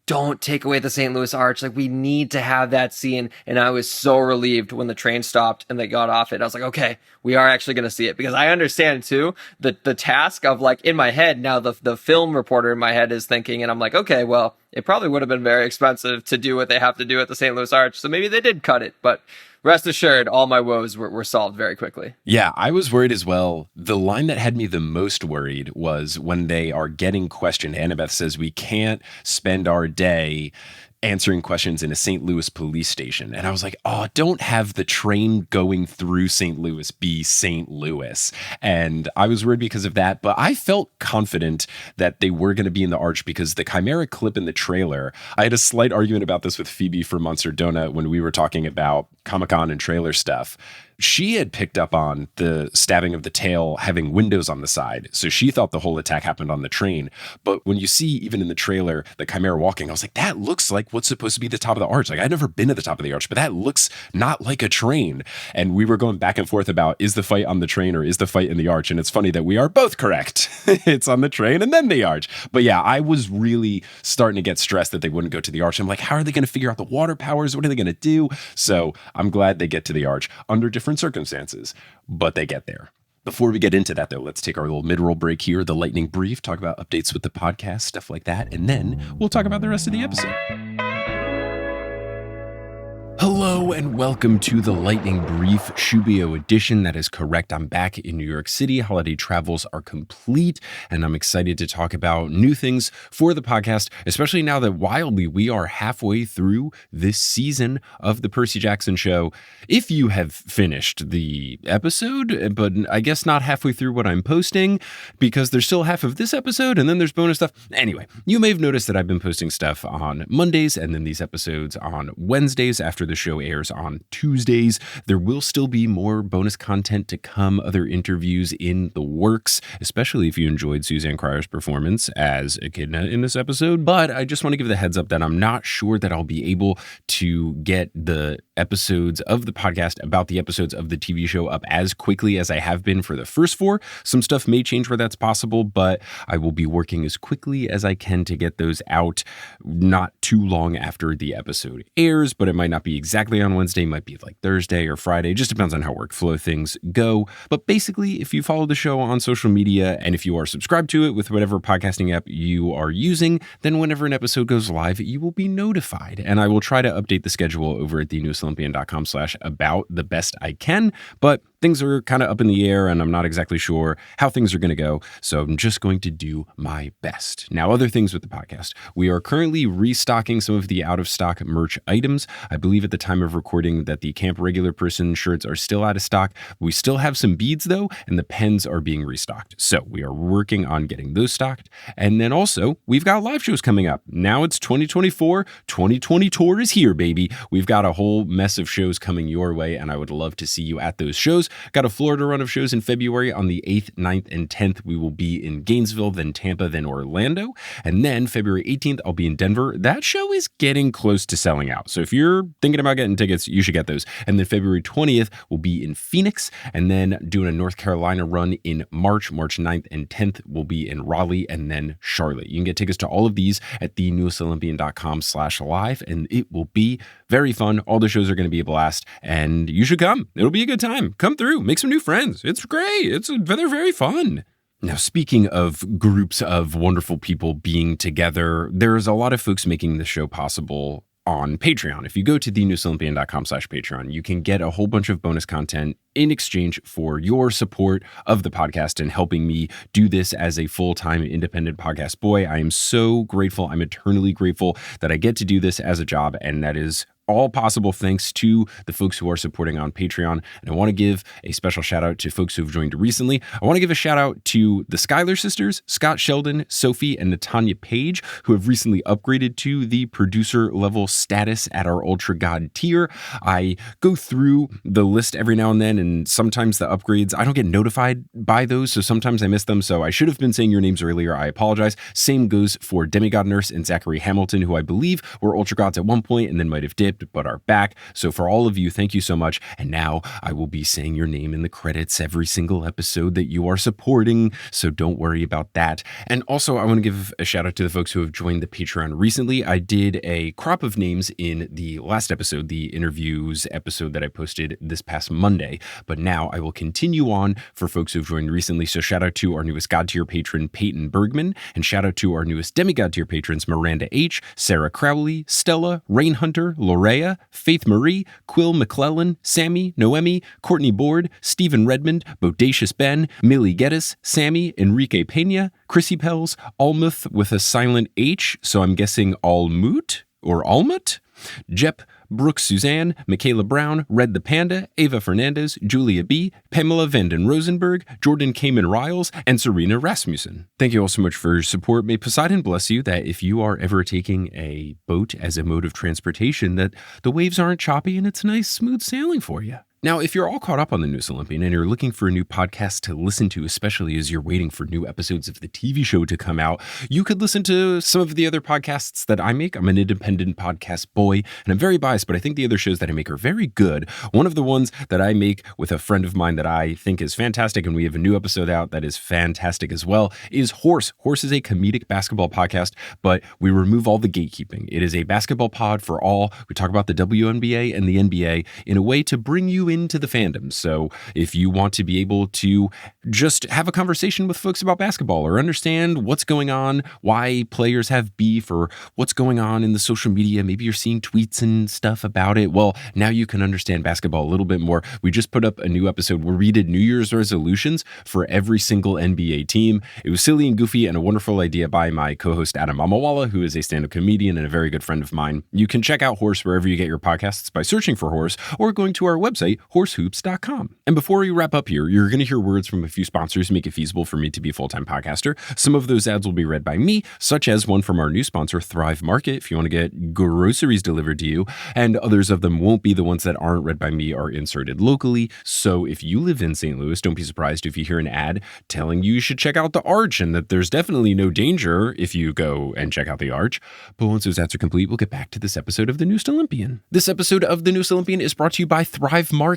don't take away the St. Louis Arch. Like, we need to have that scene. And I was so relieved when the train stopped and they got off it. I was like, okay, we are actually going to see it, because I understand too the task of, like, in my head now, the film reporter in my head is thinking, and I'm like, okay, well, it probably would have been very expensive to do what they have to do at the St. Louis Arch. So maybe they did cut it, but rest assured, all my woes were solved very quickly. Yeah, I was worried as well. The line that had me the most worried was when they are getting questioned. Annabeth says, we can't spend our day answering questions in a St. Louis police station. And I was like, oh, don't have the train going through St. Louis be St. Louis. And I was worried because of that, but I felt confident that they were going to be in the Arch, because the Chimera clip in the trailer, I had a slight argument about this with Phoebe from Monster Donut when we were talking about Comic-Con and trailer stuff. she had picked up on the stabbing of the tail having windows on the side. So she thought the whole attack happened on the train. But when you see, even in the trailer, the Chimera walking, I was like, that looks like what's supposed to be the top of the arch. Like, I'd never been to the top of the arch, but that looks not like a train. And we were going back and forth about, is the fight on the train or is the fight in the arch? And it's funny that we are both correct. It's on the train and then the arch. But yeah, I was really starting to get stressed that they wouldn't go to the arch. I'm like, how are they going to figure out the water powers? What are they going to do? So I'm glad they get to the arch under different circumstances, but they get there. Before we get into that, though, let's take our little mid-roll break here, the lightning brief, talk about updates with the podcast, stuff like that, and then we'll talk about the rest of the episode. Hello and welcome to the Lightning Brief Shubio edition. That is correct. I'm back in New York City. Holiday travels are complete, and I'm excited to talk about new things for the podcast, especially now that wildly we are halfway through this season of the Percy Jackson show. If you have finished the episode, but I guess not halfway through what I'm posting, because there's still half of this episode and then there's bonus stuff. Anyway, you may have noticed that I've been posting stuff on Mondays and then these episodes on Wednesdays after the show airs on Tuesdays. There will still be more bonus content to come, other interviews in the works, especially if you enjoyed Suzanne Cryer's performance as Echidna in this episode. But I just want to give the heads up that I'm not sure that I'll be able to get the episodes of the podcast about the episodes of the TV show up as quickly as I have been for the first 4. Some stuff may change where that's possible, but I will be working as quickly as I can to get those out not too long after the episode airs, but it might not be exactly on Wednesday, might be like Thursday or Friday. Just depends on how workflow things go. But basically, if you follow the show on social media and if you are subscribed to it with whatever podcasting app you are using, then whenever an episode goes live, you will be notified. And I will try to update the schedule over at thenewestlympian.com/about the best I can. But things are kind of up in the air and I'm not exactly sure how things are going to go. So I'm just going to do my best. Now, other things with the podcast. We are currently restocking some of the out of stock merch items. I believe at the time of recording that the Camp Regular Person shirts are still out of stock. We still have some beads though, and the pens are being restocked. So we are working on getting those stocked. And then also we've got live shows coming up. Now it's 2024. 2020 tour is here, baby. We've got a whole mess of shows coming your way and I would love to see you at those shows. Got a Florida run of shows in February. On the 8th, 9th, and 10th, we will be in Gainesville, then Tampa, then Orlando. And then February 18th, I'll be in Denver. That show is getting close to selling out. So if you're thinking about getting tickets, you should get those. And then February 20th, we'll be in Phoenix. And then doing a North Carolina run in March 9th, and 10th, we'll be in Raleigh and then Charlotte. You can get tickets to all of these at thenewestlympian.com/live. And it will be very fun. All the shows are going to be a blast. And you should come. It'll be a good time. Come through, make some new friends. It's great. They're very fun. Now, speaking of groups of wonderful people being together, there's a lot of folks making this show possible on Patreon. If you go to thenewestlympian.com/Patreon, you can get a whole bunch of bonus content in exchange for your support of the podcast and helping me do this as a full-time independent podcast. Boy, I am so grateful. I'm eternally grateful that I get to do this as a job, and that is all possible thanks to the folks who are supporting on Patreon. And I want to give a special shout out to folks who've joined recently. I want to give a shout out to the Schuyler sisters, Scott Sheldon, Sophie, and Natanya Page, who have recently upgraded to the producer level status at our Ultra God tier. I go through the list every now and then, and sometimes the upgrades, I don't get notified by those, so sometimes I miss them. So I should have been saying your names earlier. I apologize. Same goes for Demigod Nurse and Zachary Hamilton, who I believe were Ultra Gods at one point and then might have dipped, but are back. So for all of you, thank you so much. And now I will be saying your name in the credits every single episode that you are supporting. So don't worry about that. And also I want to give a shout out to the folks who have joined the Patreon recently. I did a crop of names in the last episode, the interviews episode that I posted this past Monday. But now I will continue on for folks who've joined recently. So shout out to our newest God tier patron, Peyton Bergman, and shout out to our newest demigod tier patrons, Miranda H., Sarah Crowley, Stella, Rain Hunter, Lorea, Faith Marie, Quill McClellan, Sammy, Noemi, Courtney Board, Stephen Redmond, Bodacious Ben, Millie Geddes, Sammy, Enrique Pena, Chrissy Pels, Almuth with a silent H, so I'm guessing Almut or Almut, Jep, Brooke Suzanne, Michaela Brown, Red the Panda, Ava Fernandez, Julia B., Pamela Vanden Rosenberg, Jordan Kamen Riles, and Serena Rasmussen. Thank you all so much for your support. May Poseidon bless you that if you are ever taking a boat as a mode of transportation, that the waves aren't choppy and it's nice, smooth sailing for you. Now, if you're all caught up on the newest Olympian and you're looking for a new podcast to listen to, especially as you're waiting for new episodes of the TV show to come out, you could listen to some of the other podcasts that I make. I'm an independent podcast boy, and I'm very biased, but I think the other shows that I make are very good. One of the ones that I make with a friend of mine that I think is fantastic, and we have a new episode out that is fantastic as well, is Horse. Horse is a comedic basketball podcast, but we remove all the gatekeeping. It is a basketball pod for all. We talk about the WNBA and the NBA in a way to bring you into the fandom. So if you want to be able to just have a conversation with folks about basketball or understand what's going on, why players have beef, or what's going on in the social media, maybe you're seeing tweets and stuff about it. Well, now you can understand basketball a little bit more. We just put up a new episode where we did New Year's resolutions for every single NBA team. It was silly and goofy and a wonderful idea by my co-host Adam Amawala, who is a stand-up comedian and a very good friend of mine. You can check out Horse wherever you get your podcasts by searching for Horse or going to our website, horsehoops.com. And before we wrap up here, you're going to hear words from a few sponsors who make it feasible for me to be a full-time podcaster. Some of those ads will be read by me, such as one from our new sponsor, Thrive Market, if you want to get groceries delivered to you, and others of them won't be. The ones that aren't read by me are inserted locally. So if you live in St. Louis, don't be surprised if you hear an ad telling you should check out the Arch and that there's definitely no danger if you go and check out the Arch. But once those ads are complete, we'll get back to this episode of The Newest Olympian. This episode of The Newest Olympian is brought to you by Thrive Market.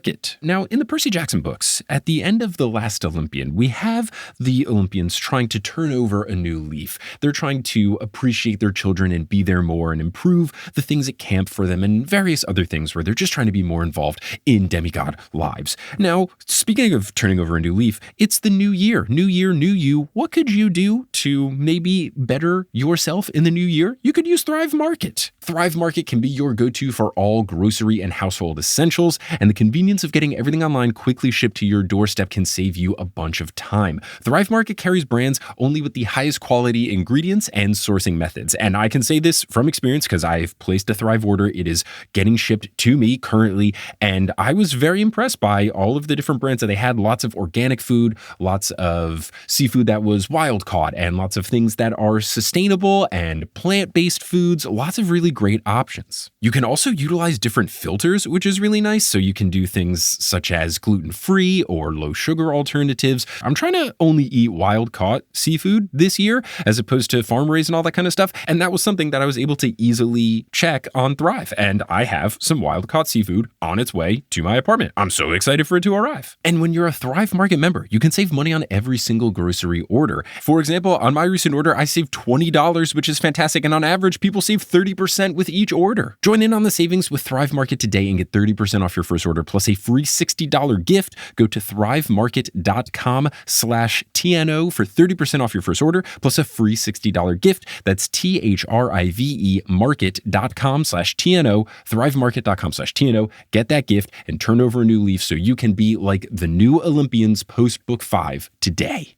Now, in the Percy Jackson books, at the end of the last Olympian, we have the Olympians trying to turn over a new leaf. They're trying to appreciate their children and be there more and improve the things at camp for them and various other things where they're just trying to be more involved in demigod lives. Now, speaking of turning over a new leaf, it's the new year. New year, new you. What could you do to maybe better yourself in the new year? You could use Thrive Market. Thrive Market can be your go-to for all grocery and household essentials, and the convenience of getting everything online quickly shipped to your doorstep can save you a bunch of time. Thrive Market carries brands only with the highest quality ingredients and sourcing methods. And I can say this from experience because I've placed a Thrive order. It is getting shipped to me currently, and I was very impressed by all of the different brands that they had. Lots of organic food, lots of seafood that was wild caught, and lots of things that are sustainable and plant-based foods. Lots of really great options. You can also utilize different filters, which is really nice. So you can do things such as gluten-free or low-sugar alternatives. I'm trying to only eat wild-caught seafood this year as opposed to farm-raised and all that kind of stuff. And that was something that I was able to easily check on Thrive. And I have some wild-caught seafood on its way to my apartment. I'm so excited for it to arrive. And when you're a Thrive Market member, you can save money on every single grocery order. For example, on my recent order, I saved $20, which is fantastic. And on average, people save 30% with each order. Join in on the savings with Thrive Market today and get 30% off your first order plus a free $60 gift. Go to thrivemarket.com/TNO for 30% off your first order plus a free $60 gift. That's THRIVE market.com/TNO, thrivemarket.com/TNO. Get that gift and turn over a new leaf so you can be like the new Olympians post Book 5 today.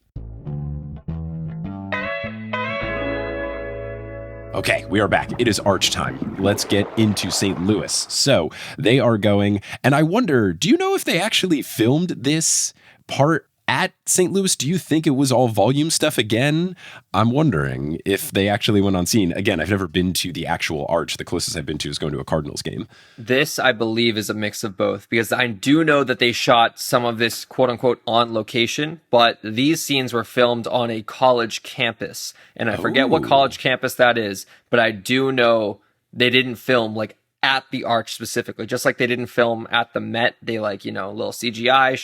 Okay, we are back. It is Arch time. Let's get into St. Louis. So they are going, and I wonder, do you know if they actually filmed this part at St. Louis? Do you think it was all volume stuff again? I'm wondering if they actually went on scene. Again, I've never been to the actual Arch. The closest I've been to is going to a Cardinals game. This, I believe, is a mix of both, because I do know that they shot some of this quote unquote on location, but these scenes were filmed on a college campus. And I forget what college campus that is, but I do know they didn't film like at the Arch specifically, just like they didn't film at the Met. They little CGI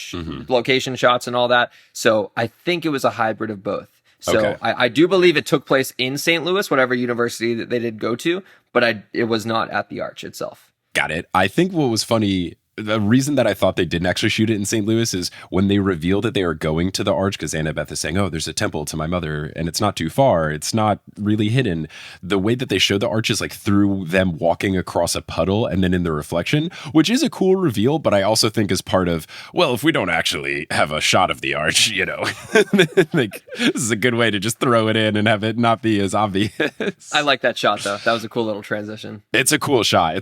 location shots and all that. So I think it was a hybrid of both. So okay. I do believe it took place in St. Louis, whatever university that they did go to, but it was not at the Arch itself. Got it. I think what was funny, the reason that I thought they didn't actually shoot it in St. Louis is when they revealed that they are going to the Arch, because Annabeth is saying, oh, there's a temple to my mother and it's not too far. It's not really hidden. The way that they show the Arch is like through them walking across a puddle and then in the reflection, which is a cool reveal. But I also think is part of, well, if we don't actually have a shot of the Arch, like this is a good way to just throw it in and have it not be as obvious. I like that shot though. That was a cool little transition. It's a cool shot.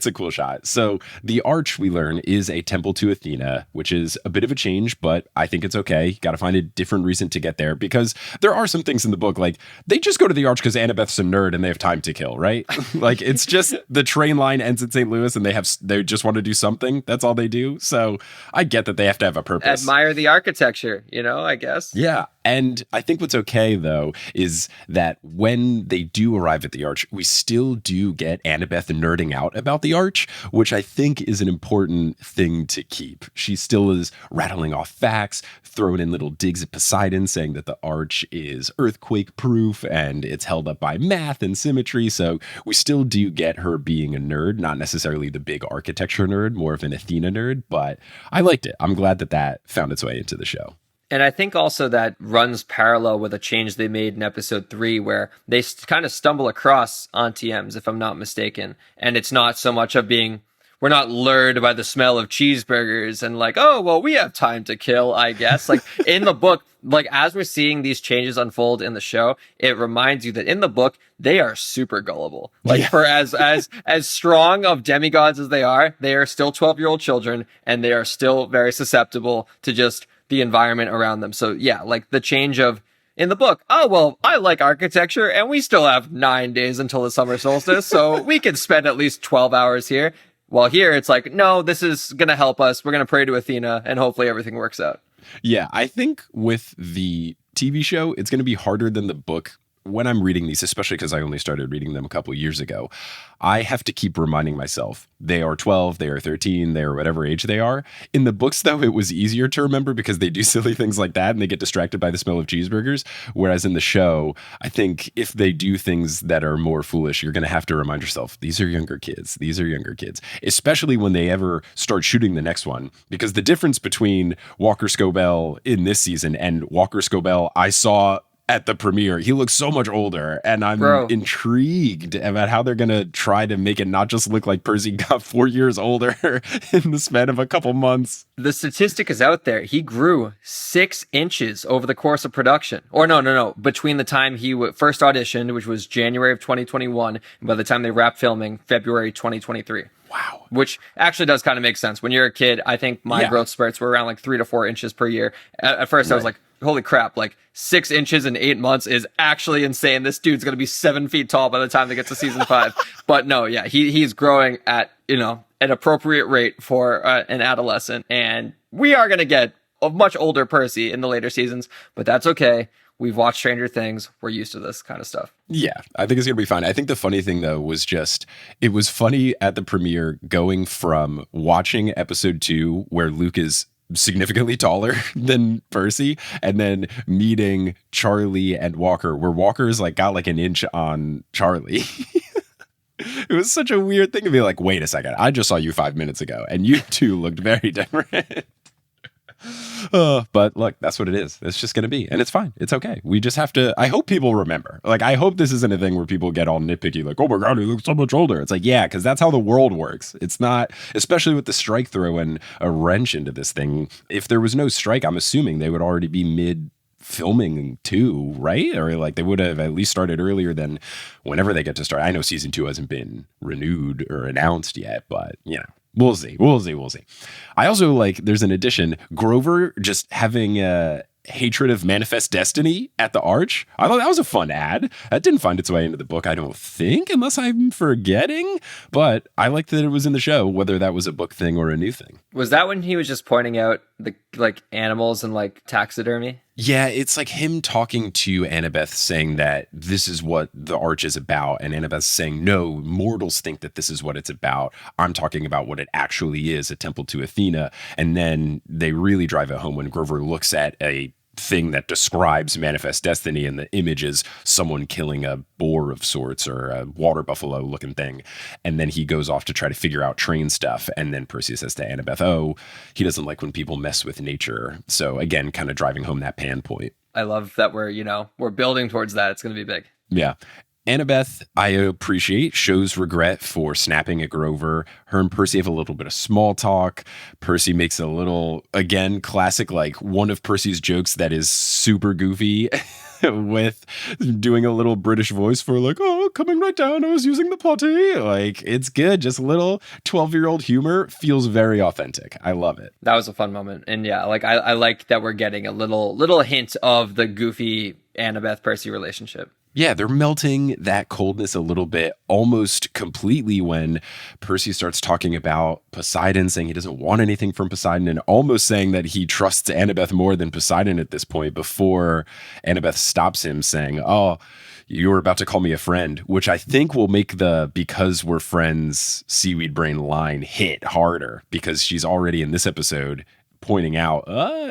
So the Arch, we learn, is is a temple to Athena, which is a bit of a change, but I think it's okay. Got to find a different reason to get there, because there are some things in the book, like they just go to the Arch because Annabeth's a nerd and they have time to kill, right? Like it's just the train line ends at St. Louis and they just want to do something. That's all they do. So I get that they have to have a purpose. Admire the architecture, I guess. Yeah. And I think what's okay, though, is that when they do arrive at the Arch, we still do get Annabeth nerding out about the Arch, which I think is an important thing to keep. She still is rattling off facts, throwing in little digs at Poseidon, saying that the Arch is earthquake-proof and it's held up by math and symmetry. So we still do get her being a nerd, not necessarily the big architecture nerd, more of an Athena nerd, but I liked it. I'm glad that that found its way into the show. And I think also that runs parallel with a change they made in episode 3 where they kind of stumble across Auntie-Ems, if I'm not mistaken. And it's not so much of we're not lured by the smell of cheeseburgers and like, oh, well, we have time to kill, I guess. Like in the book, like as we're seeing these changes unfold in the show, it reminds you that in the book, they are super gullible. Like for as strong of demigods as they are still 12-year-old children and they are still very susceptible to just the environment around them. So yeah, like the change of in the book, oh, well, I like architecture and we still have 9 days until the summer solstice. So we can spend at least 12 hours here. While here it's like, no, this is going to help us. We're going to pray to Athena and hopefully everything works out. Yeah, I think with the TV show, it's going to be harder than the book. When I'm reading these, especially because I only started reading them a couple years ago, I have to keep reminding myself they are 12, they are 13, they are whatever age they are. In the books, though, it was easier to remember because they do silly things like that and they get distracted by the smell of cheeseburgers. Whereas in the show, I think if they do things that are more foolish, you're going to have to remind yourself, these are younger kids. These are younger kids, especially when they ever start shooting the next one. Because the difference between Walker Scobell in this season and Walker Scobell I saw at the premiere, he looks so much older, and I'm intrigued about how they're gonna try to make it not just look like Percy got 4 years older in the span of a couple months. The statistic is out there. He grew 6 inches over the course of production. Or no. Between the time he first auditioned, which was January of 2021, and by the time they wrapped filming, February 2023. Wow. Which actually does kind of make sense. When you're a kid, I think my growth spurts were around like 3 to 4 inches per year. At first, I was like, holy crap, like 6 inches in 8 months is actually insane. This dude's going to be 7 feet tall by the time they get to season 5. But no, yeah, he's growing at, an appropriate rate for an adolescent. And we are going to get a much older Percy in the later seasons, but that's okay. We've watched Stranger Things. We're used to this kind of stuff. Yeah, I think it's going to be fine. I think the funny thing, though, was just, it was funny at the premiere going from watching episode 2, where Luke is significantly taller than Percy, and then meeting Charlie and Walker, where Walker's like got like an inch on Charlie. It was such a weird thing to be like, wait a second, I just saw you 5 minutes ago, and you two looked very different. But look, that's what it is. It's just going to be, and it's fine. It's okay. We just have to, I hope people remember. Like, I hope this isn't a thing where people get all nitpicky, like, oh my God, he looks so much older. It's like, yeah, because that's how the world works. It's not, especially with the strike throwing a wrench into this thing. If there was no strike, I'm assuming they would already be mid filming too, right? Or like they would have at least started earlier than whenever they get to start. I know season 2 hasn't been renewed or announced yet, but we'll see. I also like, there's an addition, Grover just having a hatred of Manifest Destiny at the Arch. I thought that was a fun ad. That didn't find its way into the book, I don't think, unless I'm forgetting. But I liked that it was in the show, whether that was a book thing or a new thing. Was that when he was just pointing out the like animals and like taxidermy? Yeah, it's like him talking to Annabeth saying that this is what the Arch is about. And Annabeth saying, no, mortals think that this is what it's about. I'm talking about what it actually is, a temple to Athena. And then they really drive it home when Grover looks at a thing that describes Manifest Destiny, and the image is someone killing a boar of sorts or a water buffalo looking thing. And then he goes off to try to figure out train stuff. And then Percy says to Annabeth, oh, he doesn't like when people mess with nature. So again, kind of driving home that Pan point. I love that we're building towards that. It's going to be big. Yeah. Annabeth, I appreciate, shows regret for snapping at Grover. Her and Percy have a little bit of small talk. Percy makes a little, again, classic, like one of Percy's jokes that is super goofy with doing a little British voice for like, oh, coming right down, I was using the potty. Like, it's good. Just little 12-year-old humor feels very authentic. I love it. That was a fun moment. And yeah, like I like that we're getting a little hint of the goofy Annabeth Percy relationship. Yeah, they're melting that coldness a little bit, almost completely, when Percy starts talking about Poseidon, saying he doesn't want anything from Poseidon, and almost saying that he trusts Annabeth more than Poseidon at this point, before Annabeth stops him saying, oh, you were about to call me a friend, which I think will make the because we're friends seaweed brain line hit harder, because she's already in this episode pointing out,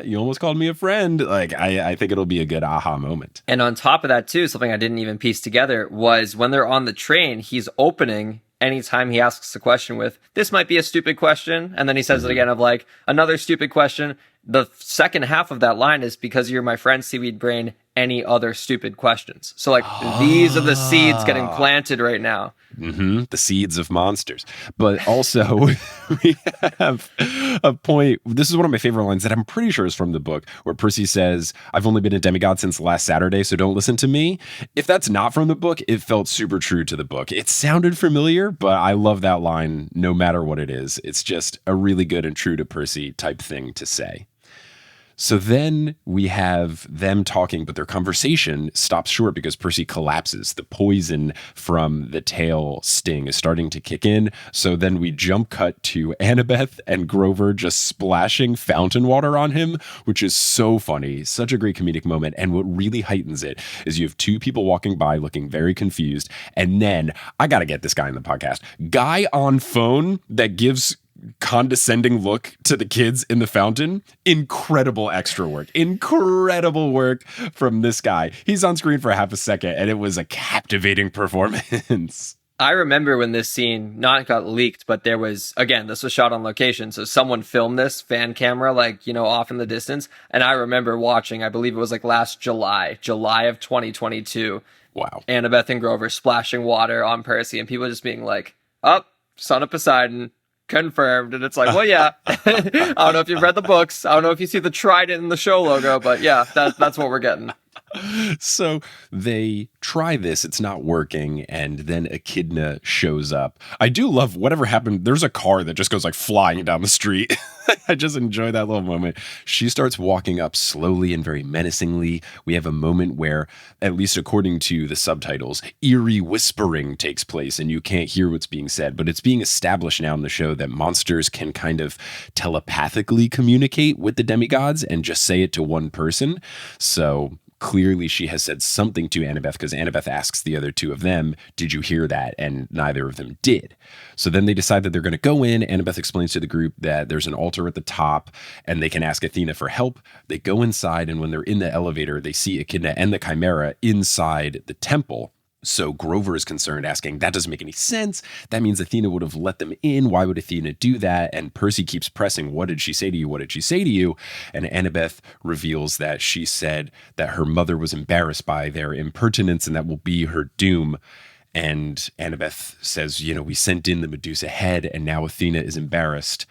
you almost called me a friend. Like, I think it'll be a good aha moment. And on top of that, too, something I didn't even piece together was when they're on the train, he's opening anytime he asks a question with, this might be a stupid question. And then he says it again of like, another stupid question. The second half of that line is, because you're my friend, seaweed brain, any other stupid questions. So like, these are the seeds getting planted right now. The seeds of monsters. But also, we have a point. This is one of my favorite lines that I'm pretty sure is from the book, where Percy says, I've only been a demigod since last Saturday, so don't listen to me. If that's not from the book, it felt super true to the book. It sounded familiar, but I love that line no matter what it is. It's just a really good and true to Percy type thing to say. So then we have them talking, but their conversation stops short because Percy collapses. The poison from the tail sting is starting to kick in. So then we jump cut to Annabeth and Grover just splashing fountain water on him, which is so funny. Such a great comedic moment. And what really heightens it is you have two people walking by looking very confused. And then, I got to get this guy in the podcast. Guy on phone that gives condescending look to the kids in the fountain. Incredible extra work. Incredible work from this guy. He's on screen for half a second, and it was a captivating performance. I remember when this scene not got leaked, but there was, again, this was shot on location. So someone filmed this fan camera, like, you know, off in the distance. And I remember watching, I believe it was like last July of 2022. Wow. Annabeth and Grover splashing water on Percy, and people just being like, oh, son of Poseidon. Confirmed. And it's like, well, yeah. I don't know if you've read the books. I don't know if you see the trident in the show logo, but yeah, that's what we're getting. So they try this, it's not working, and then Echidna shows up. I do love whatever happened. There's a car that just goes like flying down the street. I just enjoy that little moment. She starts walking up slowly and very menacingly. We have a moment where, at least according to the subtitles, eerie whispering takes place and you can't hear what's being said, but it's being established now in the show that monsters can kind of telepathically communicate with the demigods and just say it to one person. So clearly she has said something to Annabeth, because Annabeth asks the other two of them, did you hear that? And neither of them did. So then they decide that they're going to go in. Annabeth explains to the group that there's an altar at the top and they can ask Athena for help. They go inside, and when they're in the elevator, they see Echidna and the Chimera inside the temple. So Grover is concerned, asking, that doesn't make any sense. That means Athena would have let them in. Why would Athena do that? And Percy keeps pressing, what did she say to you? What did she say to you? And Annabeth reveals that she said that her mother was embarrassed by their impertinence and that will be her doom. And Annabeth says, you know, we sent in the Medusa head and now Athena is embarrassed.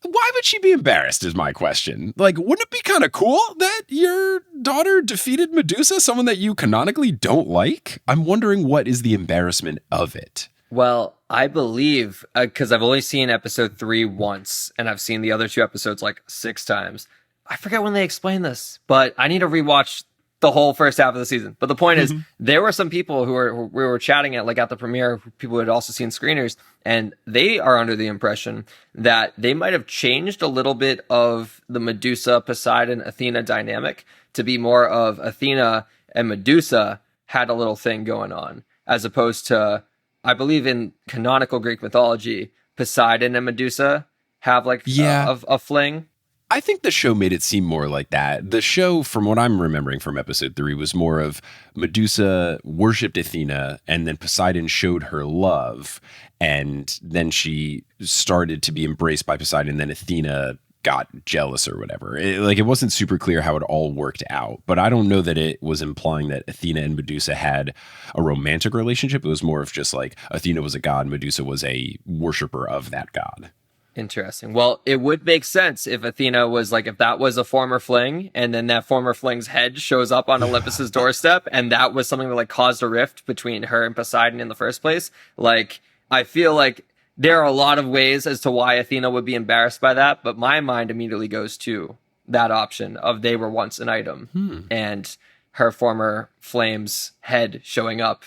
Why would she be embarrassed is my question. Like, wouldn't it be kind of cool that your daughter defeated Medusa, someone that you canonically don't like? I'm wondering what is the embarrassment of it. Well, I believe, because I've only seen episode 3 once, and I've seen the other 2 episodes like 6 times. I forget when they explain this, but I need to rewatch the whole first half of the season. But the point is, there were some people who were chatting at the premiere, people who had also seen screeners, and they are under the impression that they might have changed a little bit of the Medusa, Poseidon, Athena dynamic to be more of Athena and Medusa had a little thing going on, as opposed to, I believe in canonical Greek mythology, Poseidon and Medusa have a fling. I think the show made it seem more like that. The show, from what I'm remembering from episode 3, was more of Medusa worshipped Athena, and then Poseidon showed her love, and then she started to be embraced by Poseidon, and then Athena got jealous or whatever. It wasn't super clear how it all worked out, but I don't know that it was implying that Athena and Medusa had a romantic relationship. It was more of just like Athena was a god, Medusa was a worshiper of that god. Interesting. Well, it would make sense if Athena was like, if that was a former fling, and then that former fling's head shows up on Olympus's doorstep, and that was something that like caused a rift between her and Poseidon in the first place. Like, I feel like there are a lot of ways as to why Athena would be embarrassed by that, but my mind immediately goes to that option of they were once an item, and her former flame's head showing up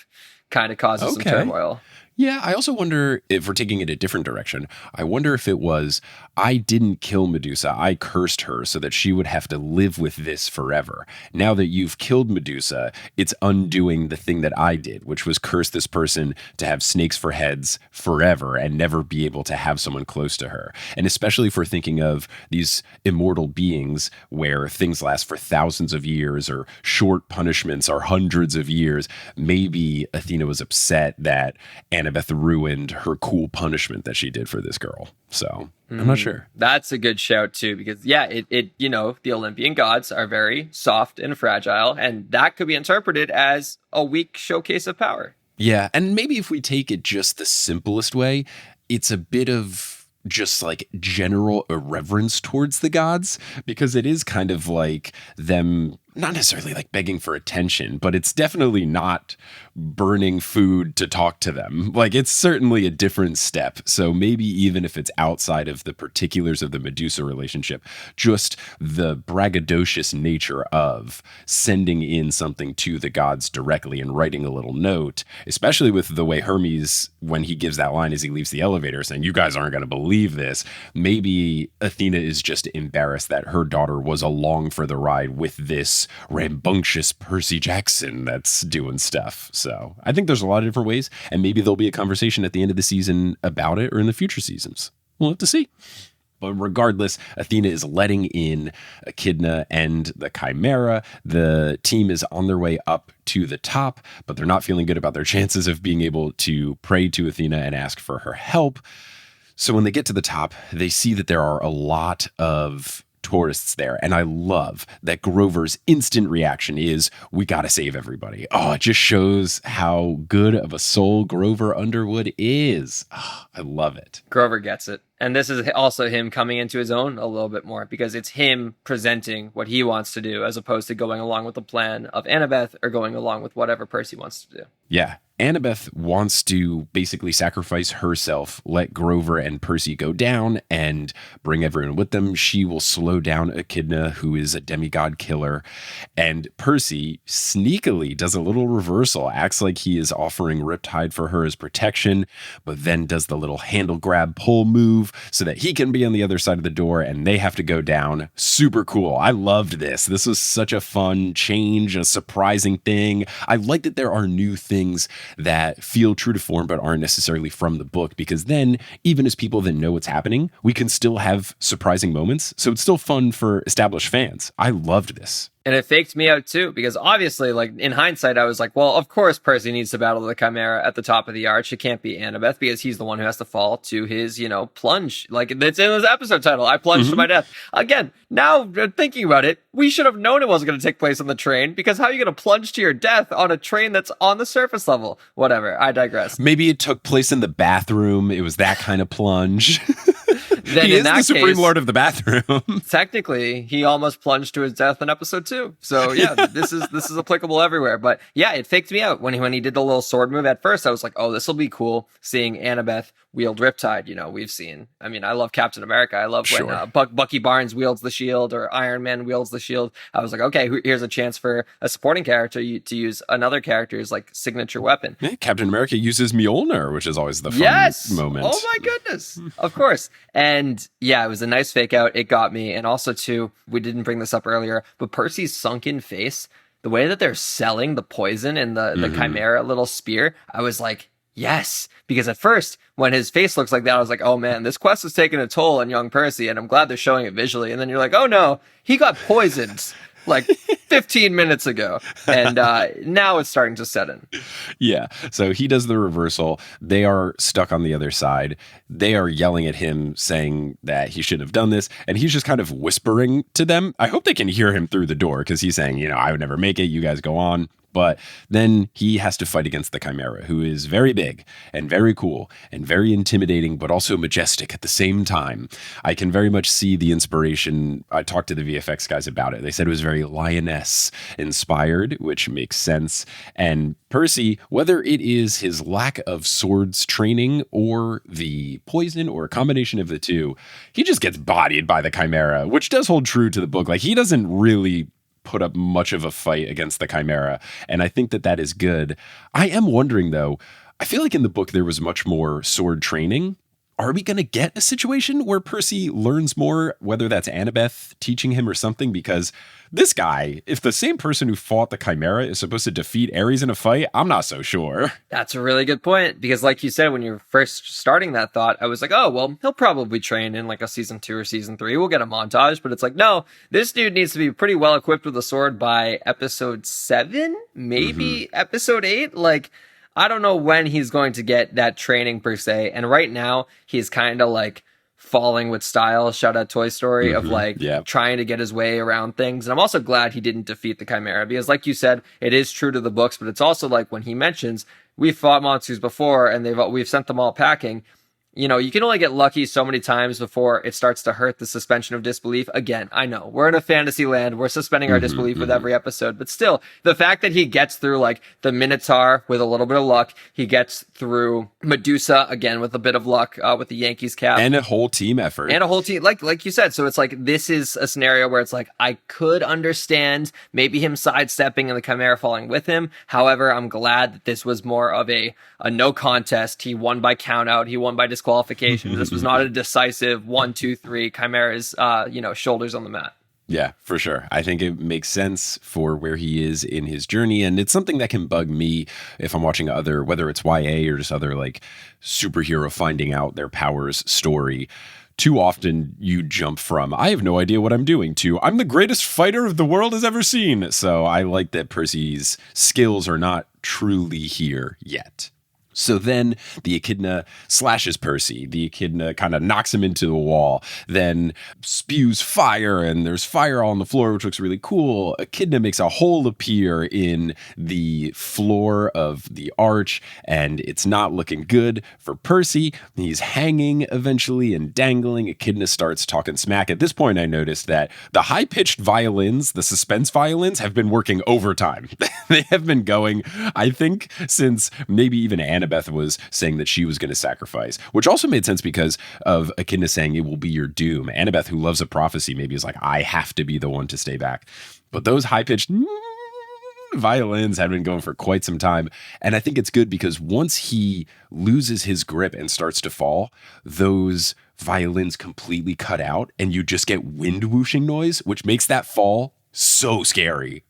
kind of causes some turmoil. Yeah, I also wonder if we're taking it a different direction. I wonder if it was, I didn't kill Medusa, I cursed her so that she would have to live with this forever. Now that you've killed Medusa, it's undoing the thing that I did, which was curse this person to have snakes for heads forever and never be able to have someone close to her. And especially if we're thinking of these immortal beings where things last for thousands of years or short punishments are hundreds of years, maybe Athena was upset that Annabeth ruined her cool punishment that she did for this girl. So I'm not sure. That's a good shout too, because it the Olympian gods are very soft and fragile, and that could be interpreted as a weak showcase of power. Yeah, and maybe if we take it just the simplest way, it's a bit of just like general irreverence towards the gods, because it is kind of like them not necessarily like begging for attention, but it's definitely not burning food to talk to them. Like, it's certainly a different step. So maybe even if it's outside of the particulars of the Medusa relationship, just the braggadocious nature of sending in something to the gods directly and writing a little note, especially with the way Hermes, when he gives that line as he leaves the elevator saying, you guys aren't going to believe this, maybe Athena is just embarrassed that her daughter was along for the ride with this rambunctious Percy Jackson that's doing stuff. So I think there's a lot of different ways, and maybe there'll be a conversation at the end of the season about it or in the future seasons. We'll have to see. But regardless, Athena is letting in Echidna and the Chimera. The team is on their way up to the top, but they're not feeling good about their chances of being able to pray to Athena and ask for her help. So when they get to the top, they see that there are a lot of tourists there. And I love that Grover's instant reaction is, we got to save everybody. Oh, it just shows how good of a soul Grover Underwood is. Oh, I love it. Grover gets it. And this is also him coming into his own a little bit more, because it's him presenting what he wants to do as opposed to going along with the plan of Annabeth or going along with whatever Percy wants to do. Yeah. Annabeth wants to basically sacrifice herself, let Grover and Percy go down, and bring everyone with them. She will slow down Echidna, who is a demigod killer. And Percy sneakily does a little reversal, acts like he is offering Riptide for her as protection, but then does the little handle grab pull move so that he can be on the other side of the door and they have to go down. Super cool. I loved this. This was such a fun change, a surprising thing. I like that there are new things that feel true to form but aren't necessarily from the book, because then even as people that know what's happening, we can still have surprising moments. So it's still fun for established fans. I loved this. And it faked me out too, because obviously, like, in hindsight, I was like, well, of course Percy needs to battle the Chimera at the top of the arch. It can't be Annabeth, because he's the one who has to fall to his, plunge. Like, it's in his episode title, I plunged to my death. Again, now thinking about it, we should have known it wasn't going to take place on the train, because how are you going to plunge to your death on a train that's on the surface level? Whatever, I digress. Maybe it took place in the bathroom. It was that kind of plunge. Then he in is the Supreme Lord of the bathroom. Technically, he almost plunged to his death in episode 2. So yeah, this is applicable everywhere. But yeah, it faked me out when he did the little sword move. At first, I was like, oh, this will be cool seeing Annabeth wield Riptide. We've seen. I mean, I love Captain America. I love when Bucky Barnes wields the shield or Iron Man wields the shield. I was like, okay, here's a chance for a supporting character to use another character's like signature weapon. Yeah, Captain America uses Mjolnir, which is always the fun moment. Oh my goodness. Of course. And yeah, it was a nice fake out. It got me. And also too, we didn't bring this up earlier, but Percy's sunken face, the way that they're selling the poison in the Chimera little spear, I was like, yes, because at first when his face looks like that, I was like, oh man, this quest is taking a toll on young Percy, and I'm glad they're showing it visually. And then you're like, oh no, he got poisoned. like 15 minutes ago. And now it's starting to set in. Yeah. So he does the reversal. They are stuck on the other side. They are yelling at him, saying that he shouldn't have done this. And he's just kind of whispering to them. I hope they can hear him through the door because he's saying, I would never make it. You guys go on. But then he has to fight against the Chimera, who is very big and very cool and very intimidating, but also majestic at the same time. I can very much see the inspiration. I talked to the VFX guys about it. They said it was very lioness inspired, which makes sense. And Percy, whether it is his lack of swords training or the poison or a combination of the two, he just gets bodied by the Chimera, which does hold true to the book. Like, he doesn't really put up much of a fight against the Chimera. And I think that is good. I am wondering, though, I feel like in the book there was much more sword training. Are we going to get a situation where Percy learns more, whether that's Annabeth teaching him or something? Because this guy, if the same person who fought the Chimera is supposed to defeat Ares in a fight, I'm not so sure. That's a really good point. Because like you said, when you were first starting that thought, I was like, oh, well, he'll probably train in like a season 2 or season 3. We'll get a montage. But it's like, no, this dude needs to be pretty well equipped with a sword by episode 7, maybe episode 8. Like, I don't know when he's going to get that training per se. And right now he's kind of like falling with style, shout out Toy Story, of like trying to get his way around things. And I'm also glad he didn't defeat the Chimera because like you said, it is true to the books, but it's also like when he mentions we've fought monsters before and we've sent them all packing. You can only get lucky so many times before it starts to hurt the suspension of disbelief. Again, I know we're in a fantasy land. We're suspending our disbelief with every episode, but still the fact that he gets through like the Minotaur with a little bit of luck, he gets through Medusa again with a bit of luck, with the Yankees cap and a whole team effort and a whole team. Like you said. So it's like, this is a scenario where it's like, I could understand maybe him sidestepping and the Chimera falling with him. However, I'm glad that this was more of a no contest. He won by count out. He won by disqualification. This was not a decisive 1, 2, 3 Chimera's, shoulders on the mat. Yeah, for sure. I think it makes sense for where he is in his journey. And it's something that can bug me if I'm watching other, whether it's YA or just other like superhero finding out their powers story. Too often you jump from, I have no idea what I'm doing, to I'm the greatest fighter the world has ever seen. So I like that Percy's skills are not truly here yet. So then the Echidna slashes Percy. The Echidna kind of knocks him into the wall, then spews fire, and there's fire all on the floor, which looks really cool. Echidna makes a hole appear in the floor of the arch, and it's not looking good for Percy. He's hanging eventually and dangling. Echidna starts talking smack. At this point, I noticed that the high-pitched violins, the suspense violins, have been working overtime. They have been going, I think, since maybe even Annabeth was saying that she was going to sacrifice, which also made sense because of Echidna saying it will be your doom. Annabeth, who loves a prophecy, maybe is like, I have to be the one to stay back. But those high-pitched violins had been going for quite some time. And I think it's good because once he loses his grip and starts to fall, those violins completely cut out and you just get wind whooshing noise, which makes that fall so scary,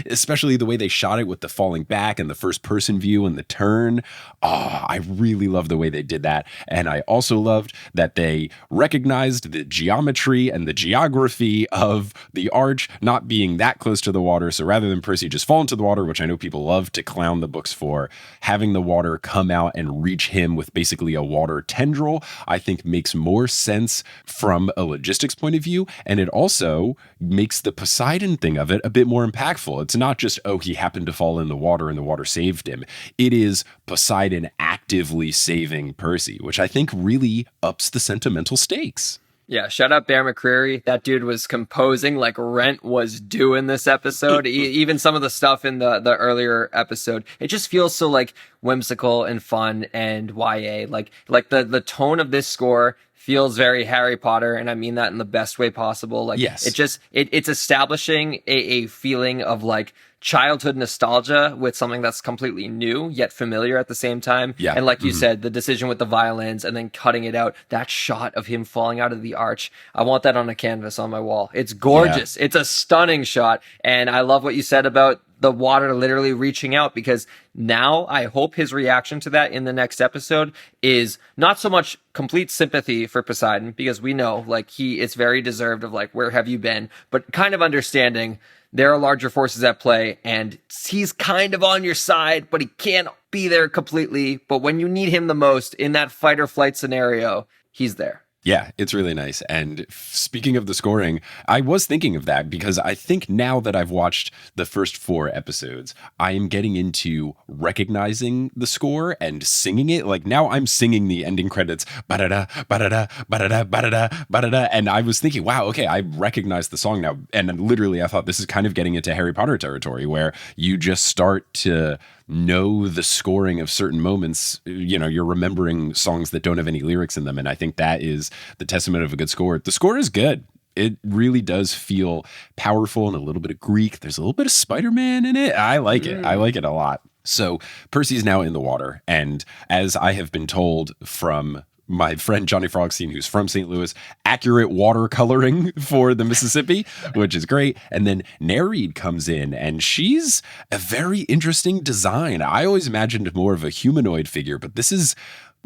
especially the way they shot it with the falling back and the first person view and the turn. Oh, I really love the way they did that. And I also loved that they recognized the geometry and the geography of the arch not being that close to the water. So rather than Percy just fall into the water, which I know people love to clown the books for, having the water come out and reach him with basically a water tendril, I think makes more sense from a logistics point of view. And it also makes the Poseidon thing of it a bit more impactful. It's not just, oh, he happened to fall in the water and the water saved him. It is Poseidon actively saving Percy, which I think really ups the sentimental stakes. Yeah, shout out Bear McCreary. That dude was composing like rent was due in this episode. Even some of the stuff in the earlier episode, it just feels so like whimsical and fun and YA. Like the tone of this score feels very Harry Potter, and I mean that in the best way possible. Like, yes. It's establishing a feeling of like childhood nostalgia with something that's completely new yet familiar at the same time. Yeah. And like you said, the decision with the violins and then cutting it out, that shot of him falling out of the arch, I want that on a canvas on my wall. It's gorgeous. Yeah. It's a stunning shot. And I love what you said about the water literally reaching out, because now I hope his reaction to that in the next episode is not so much complete sympathy for Poseidon, because we know like it's very deserved of like, where have you been? But kind of understanding there are larger forces at play and he's kind of on your side, but he can't be there completely. But when you need him the most in that fight or flight scenario, he's there. Yeah, it's really nice. And speaking of the scoring, I was thinking of that because I think now that I've watched the first 4 episodes, I am getting into recognizing the score and singing it. Like now I'm singing the ending credits, ba-da-da, ba-da-da, ba-da-da, ba-da-da, ba-da-da. And I was thinking, wow, okay, I recognize the song now. And literally I thought this is kind of getting into Harry Potter territory where you just start to know the scoring of certain moments. You know, you're remembering songs that don't have any lyrics in them. And I think that is the testament of a good score. The score is good. It really does feel powerful and a little bit of Greek. There's a little bit of Spider-Man in it. I like it. I like it a lot. So Percy's now in the water. And as I have been told from my friend Johnny Frogstein, who's from St. Louis, accurate watercoloring for the Mississippi, which is great. And then Nereid comes in and she's a very interesting design. I always imagined more of a humanoid figure, but this is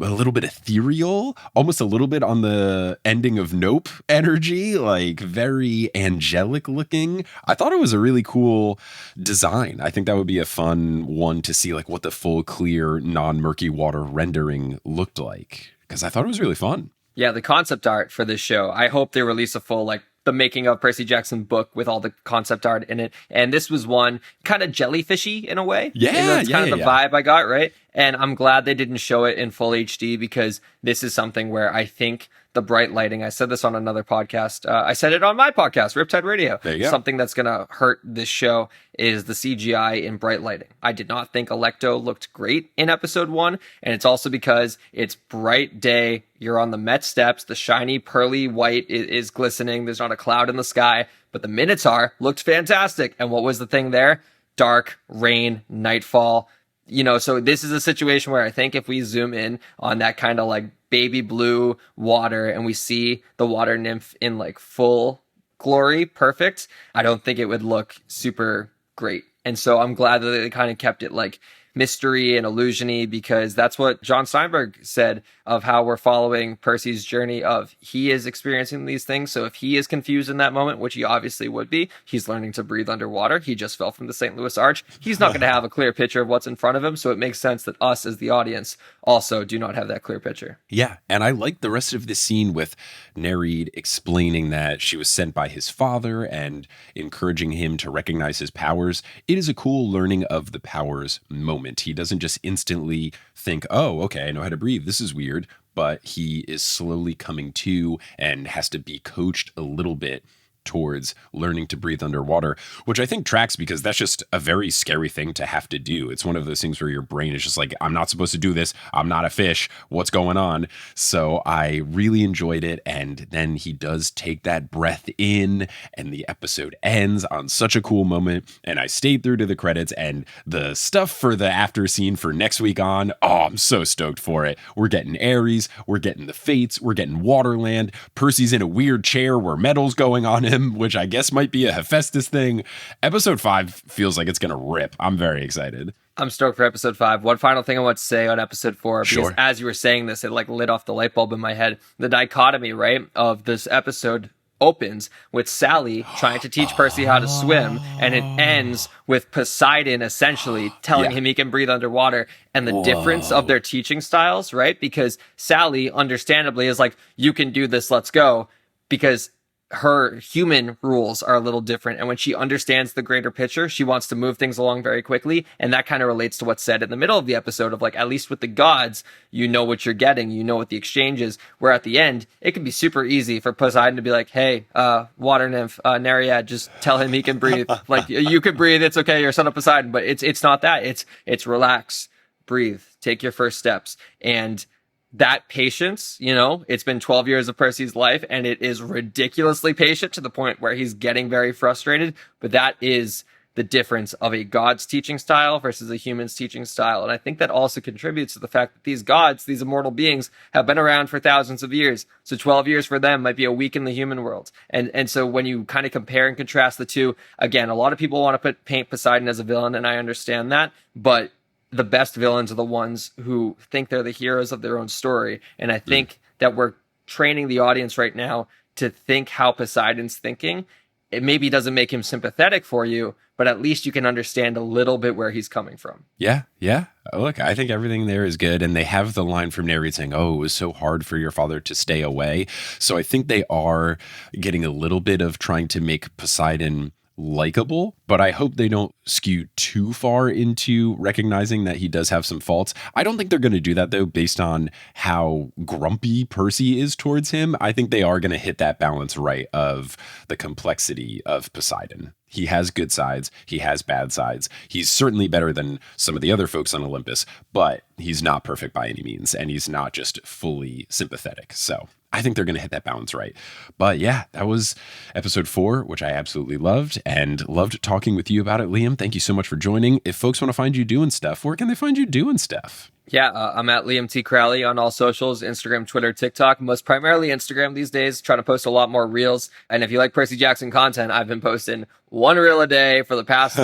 a little bit ethereal, almost a little bit on the ending of Nope energy, like very angelic looking. I thought it was a really cool design. I think that would be a fun one to see, like what the full clear non-murky water rendering looked like, because I thought it was really fun. Yeah, the concept art for this show, I hope they release a full, like, the making of Percy Jackson book with all the concept art in it. And this was one kind of jellyfishy in a way. Yeah, and that's kind of the vibe I got, right? And I'm glad they didn't show it in full HD, because this is something where I think the bright lighting, I said this on another podcast, I said it on my podcast, Riptide Radio. There you go. Something that's going to hurt this show is the CGI in bright lighting. I did not think Alecto looked great in episode 1, and it's also because it's bright day, you're on the Met steps, the shiny pearly white is glistening, there's not a cloud in the sky, but the Minotaur looked fantastic. And what was the thing there? Dark, rain, nightfall. You know, so this is a situation where I think if we zoom in on that kind of like baby blue water and we see the water nymph in like full glory, perfect, I don't think it would look super great. And so I'm glad that they kind of kept it like mystery and illusion-y, because that's what John Steinberg said of how we're following Percy's journey of he is experiencing these things. So if he is confused in that moment, which he obviously would be, he's learning to breathe underwater. He just fell from the St. Louis Arch. He's not going to have a clear picture of what's in front of him. So it makes sense that us as the audience also do not have that clear picture. Yeah. And I like the rest of this scene with Nereid explaining that she was sent by his father and encouraging him to recognize his powers. It is a cool learning of the powers moment. He doesn't just instantly think, oh, okay, I know how to breathe. This is weird. But he is slowly coming to and has to be coached a little bit towards learning to breathe underwater, which I think tracks because that's just a very scary thing to have to do. It's one of those things where your brain is just like, I'm not supposed to do this. I'm not a fish. What's going on? So I really enjoyed it. And then he does take that breath in and the episode ends on such a cool moment. And I stayed through to the credits and the stuff for the after scene for next week on. Oh, I'm so stoked for it. We're getting Ares. We're getting the Fates. We're getting Waterland. Percy's in a weird chair where metal's going on him, which I guess might be a Hephaestus thing. Episode 5 feels like it's going to rip. I'm very excited. I'm stoked for episode 5. One final thing I want to say on episode 4, because Sure. as you were saying this, it like lit off the light bulb in my head. The dichotomy, right, of this episode opens with Sally trying to teach Percy how to swim, and it ends with Poseidon essentially telling him he can breathe underwater, and the difference of their teaching styles, right? Because Sally understandably is like, you can do this, let's go, because her human rules are a little different. And when she understands the greater picture, she wants to move things along very quickly. And that kind of relates to what's said in the middle of the episode of like, at least with the gods, you know what you're getting, you know what the exchange is. Where at the end, it can be super easy for Poseidon to be like, hey, water nymph, Nereid, just tell him he can breathe. Like, you can breathe, it's okay, you're son of Poseidon. But it's not that. It's relax, breathe, take your first steps. And that patience, you know, it's been 12 years of Percy's life and it is ridiculously patient to the point where he's getting very frustrated. But that is the difference of a god's teaching style versus a human's teaching style. And I think that also contributes to the fact that these gods, these immortal beings, have been around for thousands of years. So 12 years for them might be a week in the human world. And so when you kind of compare and contrast the two, again, a lot of people want to paint Poseidon as a villain, and I understand that, but the best villains are the ones who think they're the heroes of their own story. And I think that we're training the audience right now to think how Poseidon's thinking. It maybe doesn't make him sympathetic for you, but at least you can understand a little bit where he's coming from. Yeah. Look, I think everything there is good. And they have the line from Nereid saying, oh, it was so hard for your father to stay away. So I think they are getting a little bit of trying to make Poseidon likable, but I hope they don't skew too far into recognizing that he does have some faults. I don't think they're going to do that, though, based on how grumpy Percy is towards him. I think they are going to hit that balance right of the complexity of Poseidon. He has good sides. He has bad sides. He's certainly better than some of the other folks on Olympus, but he's not perfect by any means, and he's not just fully sympathetic. So I think they're going to hit that balance right. But yeah, that was episode 4, which I absolutely loved and loved talking with you about it. Liam, thank you so much for joining. If folks want to find you doing stuff, where can they find you doing stuff? Yeah, I'm at Liam T. Crowley on all socials, Instagram, Twitter, TikTok, most primarily Instagram these days, trying to post a lot more reels. And if you like Percy Jackson content, I've been posting 1 reel a day for the past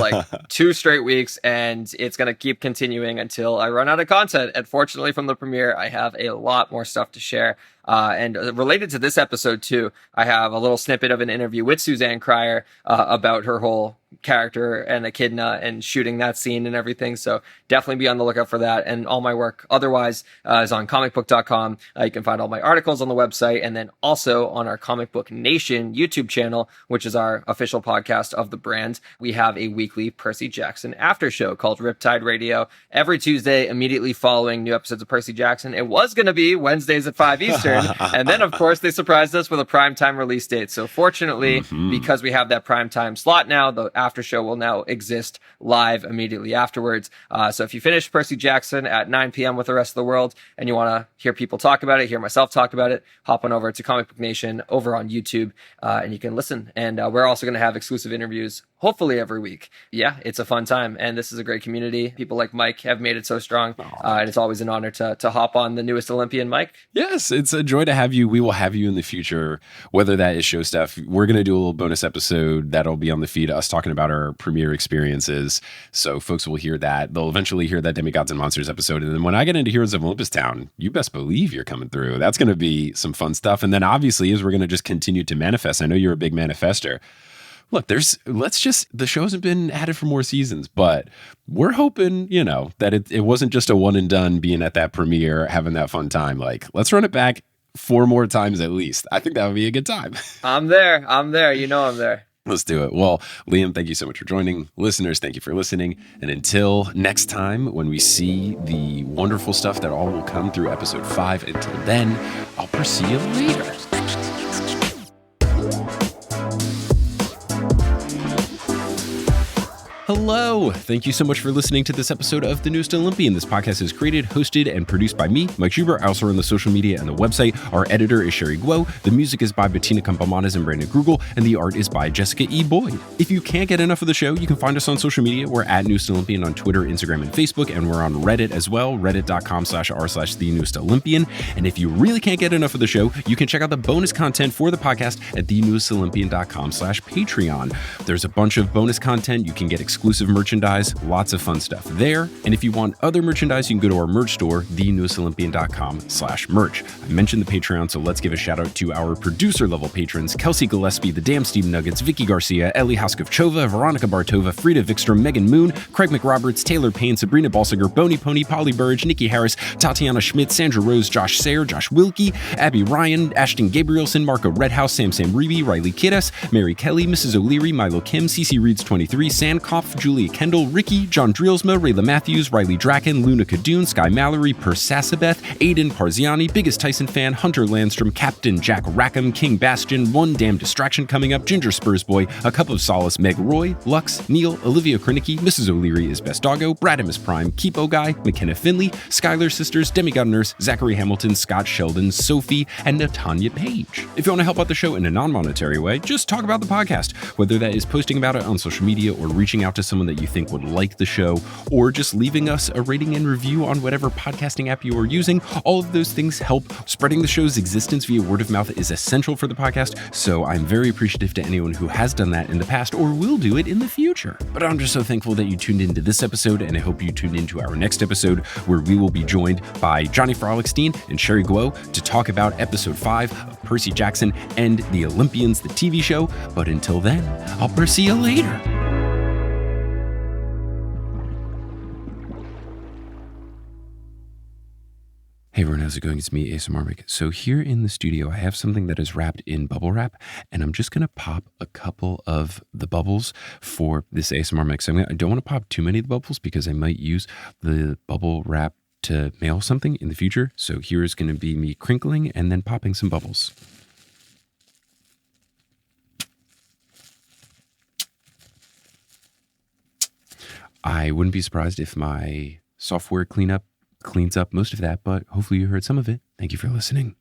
2 straight weeks, and it's going to keep continuing until I run out of content. And fortunately from the premiere, I have a lot more stuff to share. And related to this episode too, I have a little snippet of an interview with Suzanne Cryer about her whole character and Echidna and shooting that scene and everything. So definitely be on the lookout for that. And all my work otherwise is on comicbook.com. You can find all my articles on the website, and then also on our Comic Book Nation YouTube channel, which is our official podcast of the brand. We have a weekly Percy Jackson after show called Riptide Radio every Tuesday, immediately following new episodes of Percy Jackson. It was going to be Wednesdays at 5 Eastern. And then, of course, they surprised us with a primetime release date. So fortunately, because we have that primetime slot now, the after show will now exist live immediately afterwards. So if you finish Percy Jackson at 9 p.m. with the rest of the world and you want to hear people talk about it, hear myself talk about it, hop on over to Comic Book Nation over on YouTube, and you can listen. And we're also going to have exclusive interviews, hopefully every week. Yeah, it's a fun time. And this is a great community. People like Mike have made it so strong. And it's always an honor to hop on the newest Olympian, Mike. Yes, it's a joy to have you. We will have you in the future, whether that is show stuff. We're going to do a little bonus episode that'll be on the feed, us talking about our premiere experiences. So folks will hear that. They'll eventually hear that Demigods and Monsters episode. And then when I get into Heroes of Olympus Town, you best believe you're coming through. That's going to be some fun stuff. And then obviously, as we're going to just continue to manifest, I know you're a big manifester. Look, the show hasn't been added for more seasons, but we're hoping, that it wasn't just a one and done being at that premiere, having that fun time. Let's run it back 4 more times at least. I think that would be a good time. I'm there. I'm there. Let's do it. Well, Liam, thank you so much for joining. Listeners, thank you for listening. And until next time, when we see the wonderful stuff that all will come through episode 5, until then, I'll see you later. Hello. Thank you so much for listening to this episode of The Newest Olympian. This podcast is created, hosted, and produced by me, Mike Schubert. I also run the social media and the website. Our editor is Sherry Guo. The music is by Bettina Campamanes and Brandon Grugel, and the art is by Jessica E. Boyd. If you can't get enough of the show, you can find us on social media. We're at Newest Olympian on Twitter, Instagram, and Facebook, and we're on Reddit as well, reddit.com/r/The Newest Olympian. And if you really can't get enough of the show, you can check out the bonus content for the podcast at thenewestolympian.com/Patreon. There's a bunch of bonus content. You can get exclusive merchandise, lots of fun stuff there. And if you want other merchandise, you can go to our merch store, thenewestolympian.com/merch. I mentioned the Patreon, so let's give a shout out to our producer level patrons: Kelsey Gillespie, The Damn Steve Nuggets, Vicky Garcia, Ellie Haskov-Chova, Veronica Bartova, Frida Vikstrom, Megan Moon, Craig McRoberts, Taylor Payne, Sabrina Balsiger, Boney Pony, Polly Burridge, Nikki Harris, Tatiana Schmidt, Sandra Rose, Josh Sayre, Josh Wilkie, Abby Ryan, Ashton Gabrielson, Marco Redhouse, Sam Reeby, Riley Kiddes, Mary Kelly, Mrs. O'Leary, Milo Kim, CC Reeds 23, Sandkopf, Julia Kendall, Ricky, John Drielsma, Rayla Matthews, Riley Draken, Luna Kadoon, Sky Mallory, Per Sasabeth, Aiden Parziani, Biggest Tyson Fan, Hunter Landstrom, Captain Jack Rackham, King Bastion, One Damn Distraction Coming Up, Ginger Spurs Boy, A Cup of Solace, Meg Roy, Lux, Neil, Olivia Krinicki, Mrs. O'Leary is Best Doggo, Bradimus Prime, Keepo Guy, McKenna Finley, Skylar Sisters, Demigod Nurse, Zachary Hamilton, Scott Sheldon, Sophie, and Natanya Page. If you want to help out the show in a non-monetary way, just talk about the podcast, whether that is posting about it on social media or reaching out out to someone that you think would like the show, or just leaving us a rating and review on whatever podcasting app you are using. All of those things help. Spreading the show's existence via word of mouth is essential for the podcast, so I'm very appreciative to anyone who has done that in the past or will do it in the future. But I'm just so thankful that you tuned into this episode, and I hope you tune into our next episode, where we will be joined by Johnny Frolickstein and Sherry Guo to talk about episode 5 of Percy Jackson and the Olympians, the TV show. But until then, I'll see you later. Hey everyone, how's it going? It's me, ASMR Mike. So here in the studio, I have something that is wrapped in bubble wrap, and I'm just going to pop a couple of the bubbles for this ASMR mix. I don't want to pop too many of the bubbles because I might use the bubble wrap to mail something in the future. So here is going to be me crinkling and then popping some bubbles. I wouldn't be surprised if my software cleans up most of that, but hopefully you heard some of it. Thank you for listening.